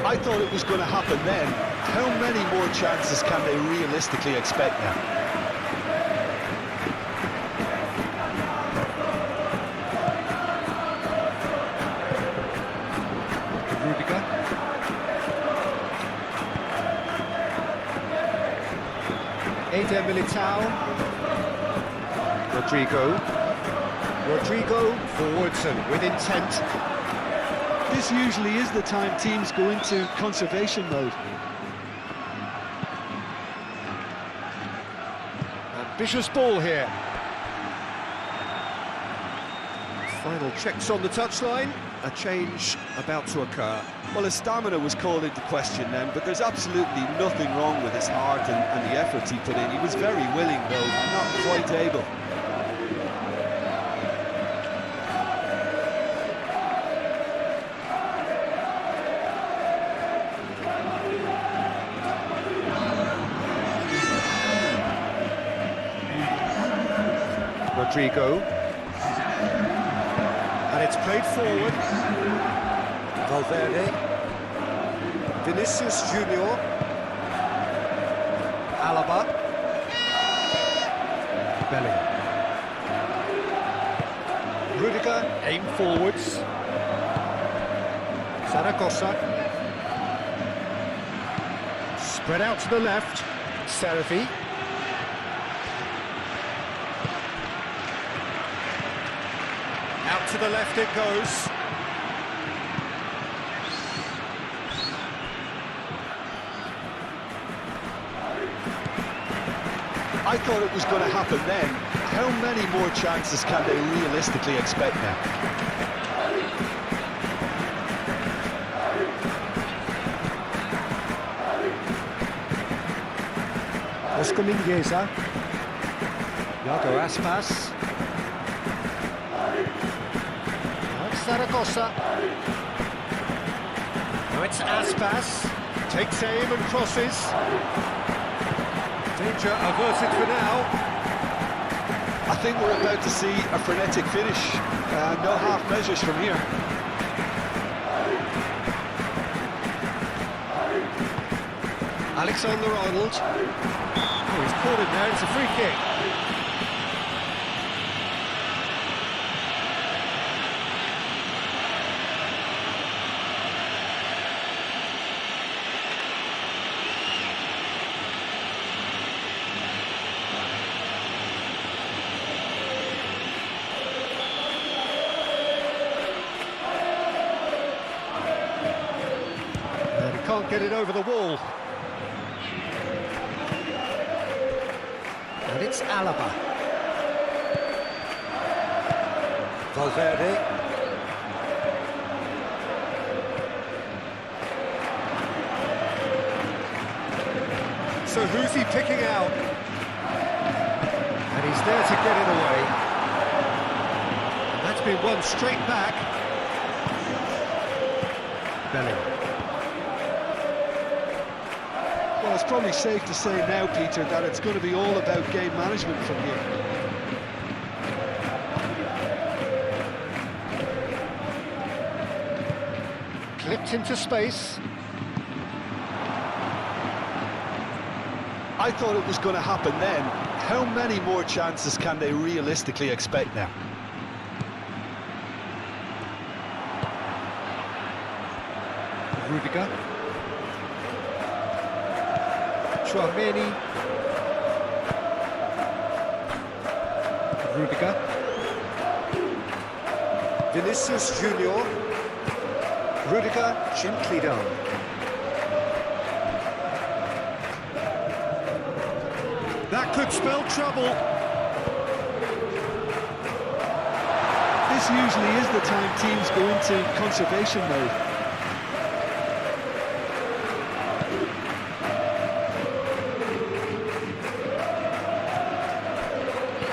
I thought it was going to happen then. How many more chances can they realistically expect now? Rudiger. Eder Militao. Rodrigo forwards and with intent. This usually is the time teams go into conservation mode. Ambitious ball here. Final checks on the touchline. A change about to occur. Well, his stamina was called into question then, but there's absolutely nothing wrong with his heart and the efforts he put in. He was very willing, though, not quite able. Rodrigo. And it's played forward. Valverde. Vinicius Junior. Alaba. Bellingham. Rudiger, aim forwards. Zaragoza. Spread out to the left. Servi. Out to the left it goes. I thought it was going to happen then. How many more chances can they realistically expect now? Oscar Mingueza. Iago Aspas. Zaragoza. Now it's Aspas. Takes aim and crosses. Danger averted for now. I think we're about to see a frenetic finish. No half measures from here. Alexander-Arnold. Oh, he's caught him there. It's a free kick. can't get it over the wall. And it's Alaba. Valverde. So who's he picking out? And he's there to get it away. And that's been won straight back. Bellingham. Well, it's probably safe to say now, Peter, that it's going to be all about game management from here. Clipped into space. I thought it was going to happen then. How many more chances can they realistically expect now? Rudiger. Chouameni. Rudiger. Vinicius Junior. Rudiger gently down. That could spell trouble. This usually is the time teams go into conservation mode.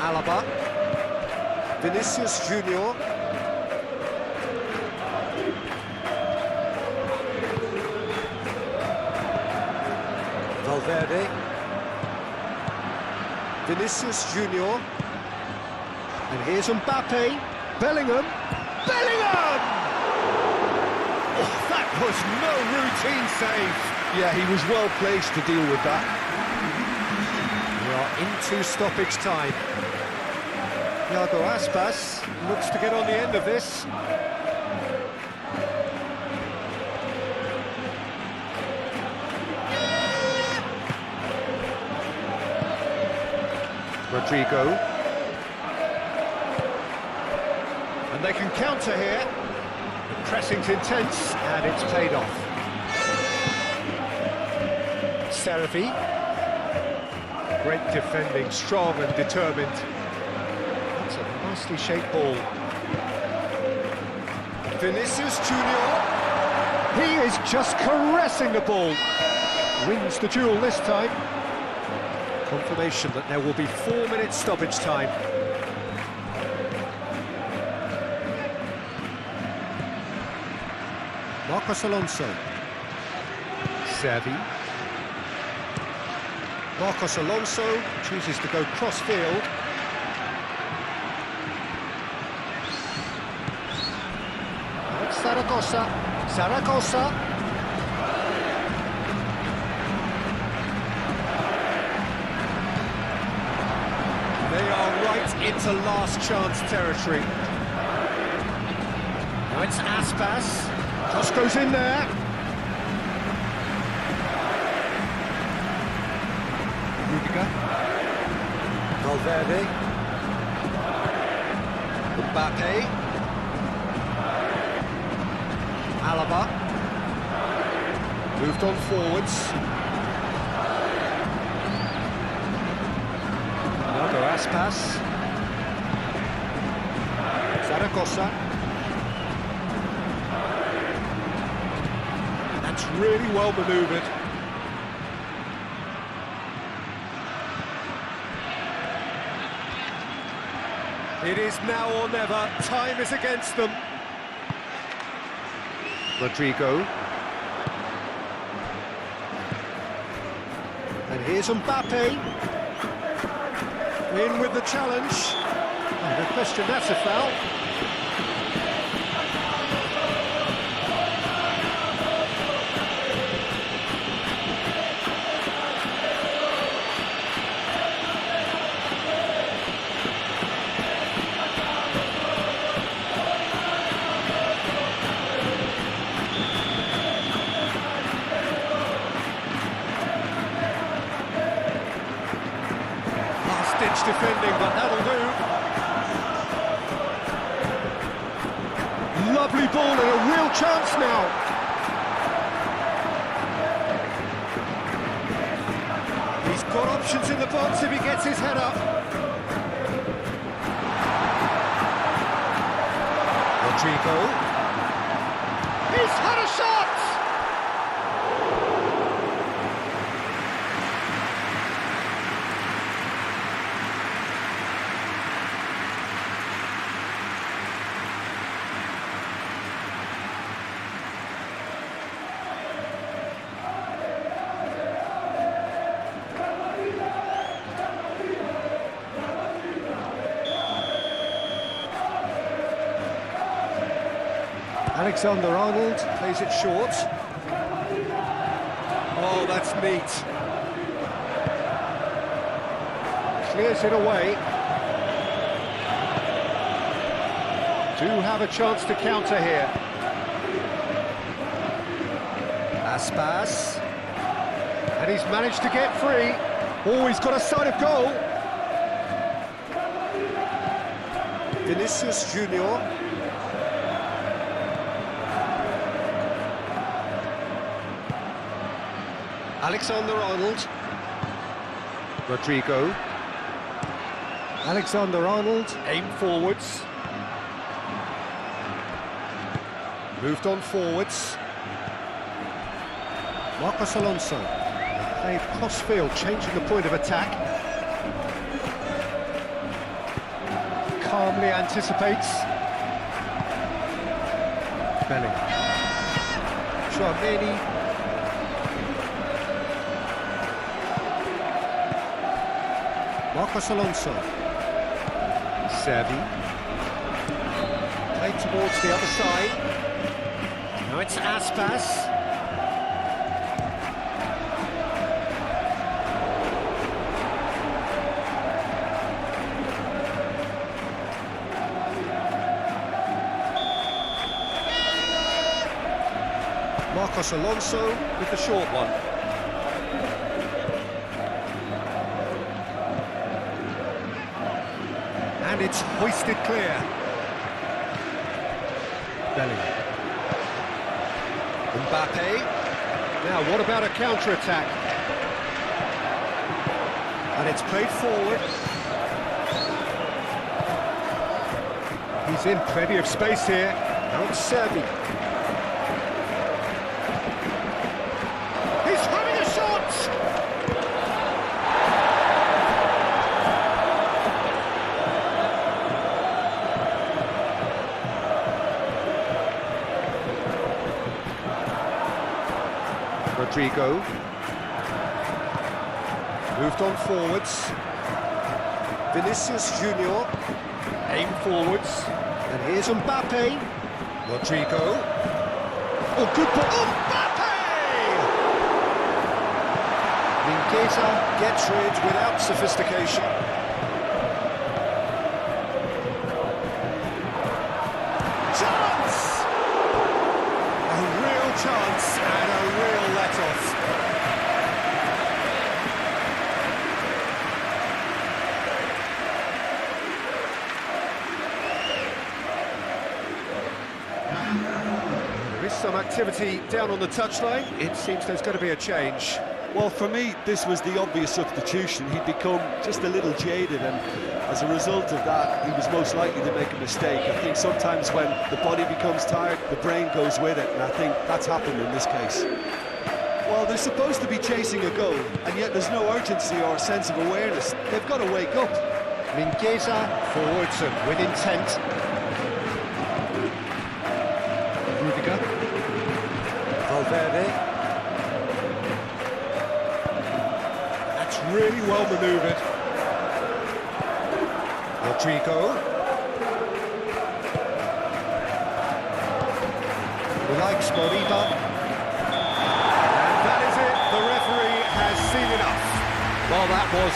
Alaba. Vinicius Junior. Valverde. Vinicius Junior. And here's Mbappe. Bellingham. Bellingham! Oh, that was no routine save. Yeah, he was well placed to deal with that. We are into stoppage time. Iago Aspas looks to get on the end of this. Rodrigo. And they can counter here. The pressing's intense, and it's paid off. Serafi. Great defending, strong and determined. That's a nicely shaped ball. Vinicius Junior. He is just caressing the ball. Wins the duel this time. Confirmation that there will be 4 minutes stoppage time. Marcos Alonso. Servi. Marcos Alonso chooses to go cross-field. It's Zaragoza. Zaragoza. They are right into last chance territory. Now it's Aspas. Just goes in there. Rudiger. Valverde. Mbappe. Alaba. Moved on forwards. Iago Aspas. Zaragoza. That's really well manoeuvred. It is now or never. Time is against them. Rodrigo. And here's Mbappe. In with the challenge. Oh, no question, that's a foul. Last-ditch defending, but that'll do. Lovely ball and a real chance now. options in the box if he gets his head up. Rodrigo. He's had a shot! Alexander-Arnold plays it short. Oh, that's neat. Clears it away. Do have a chance to counter here. Aspas. And he's managed to get free. Oh, he's got a sight of goal. Vinicius Junior. Alexander-Arnold. Rodrigo. Alexander-Arnold, aim forwards. Moved on forwards. Marcos Alonso. Played cross-field, changing the point of attack. Calmly anticipates. Belling. Chouameni. Marcos Alonso. Servi. Played towards the other side. Now it's Aspas. Marcos Alonso with the short one. And it's hoisted clear. Belling. Mbappe. Now, what about a counter-attack? And it's played forward. He's in plenty of space here. Now it's Servi. He's having a shot! Rodrigo. Moved on forwards. Vinicius Junior. Aim forwards. And here's Mbappe. Rodrigo. Oh, good ball. Oh, Mbappe! Mingueza gets rid without sophistication. Chance! A real chance and a real let-off. There is some activity down on the touchline. It seems there's going to be a change. Well, for me, this was the obvious substitution. He'd become just a little jaded, and as a result of that, he was most likely to make a mistake. I think sometimes when the body becomes tired, the brain goes with it, and I think that's happened in this case. Well, they're supposed to be chasing a goal, and yet there's no urgency or a sense of awareness. They've got to wake up. Mingueza forwards and with intent. Rudiger. Valverde. That's really well manoeuvred. Rodrigo. He likes Moriba. And that is it. The referee has seen enough. Well, that was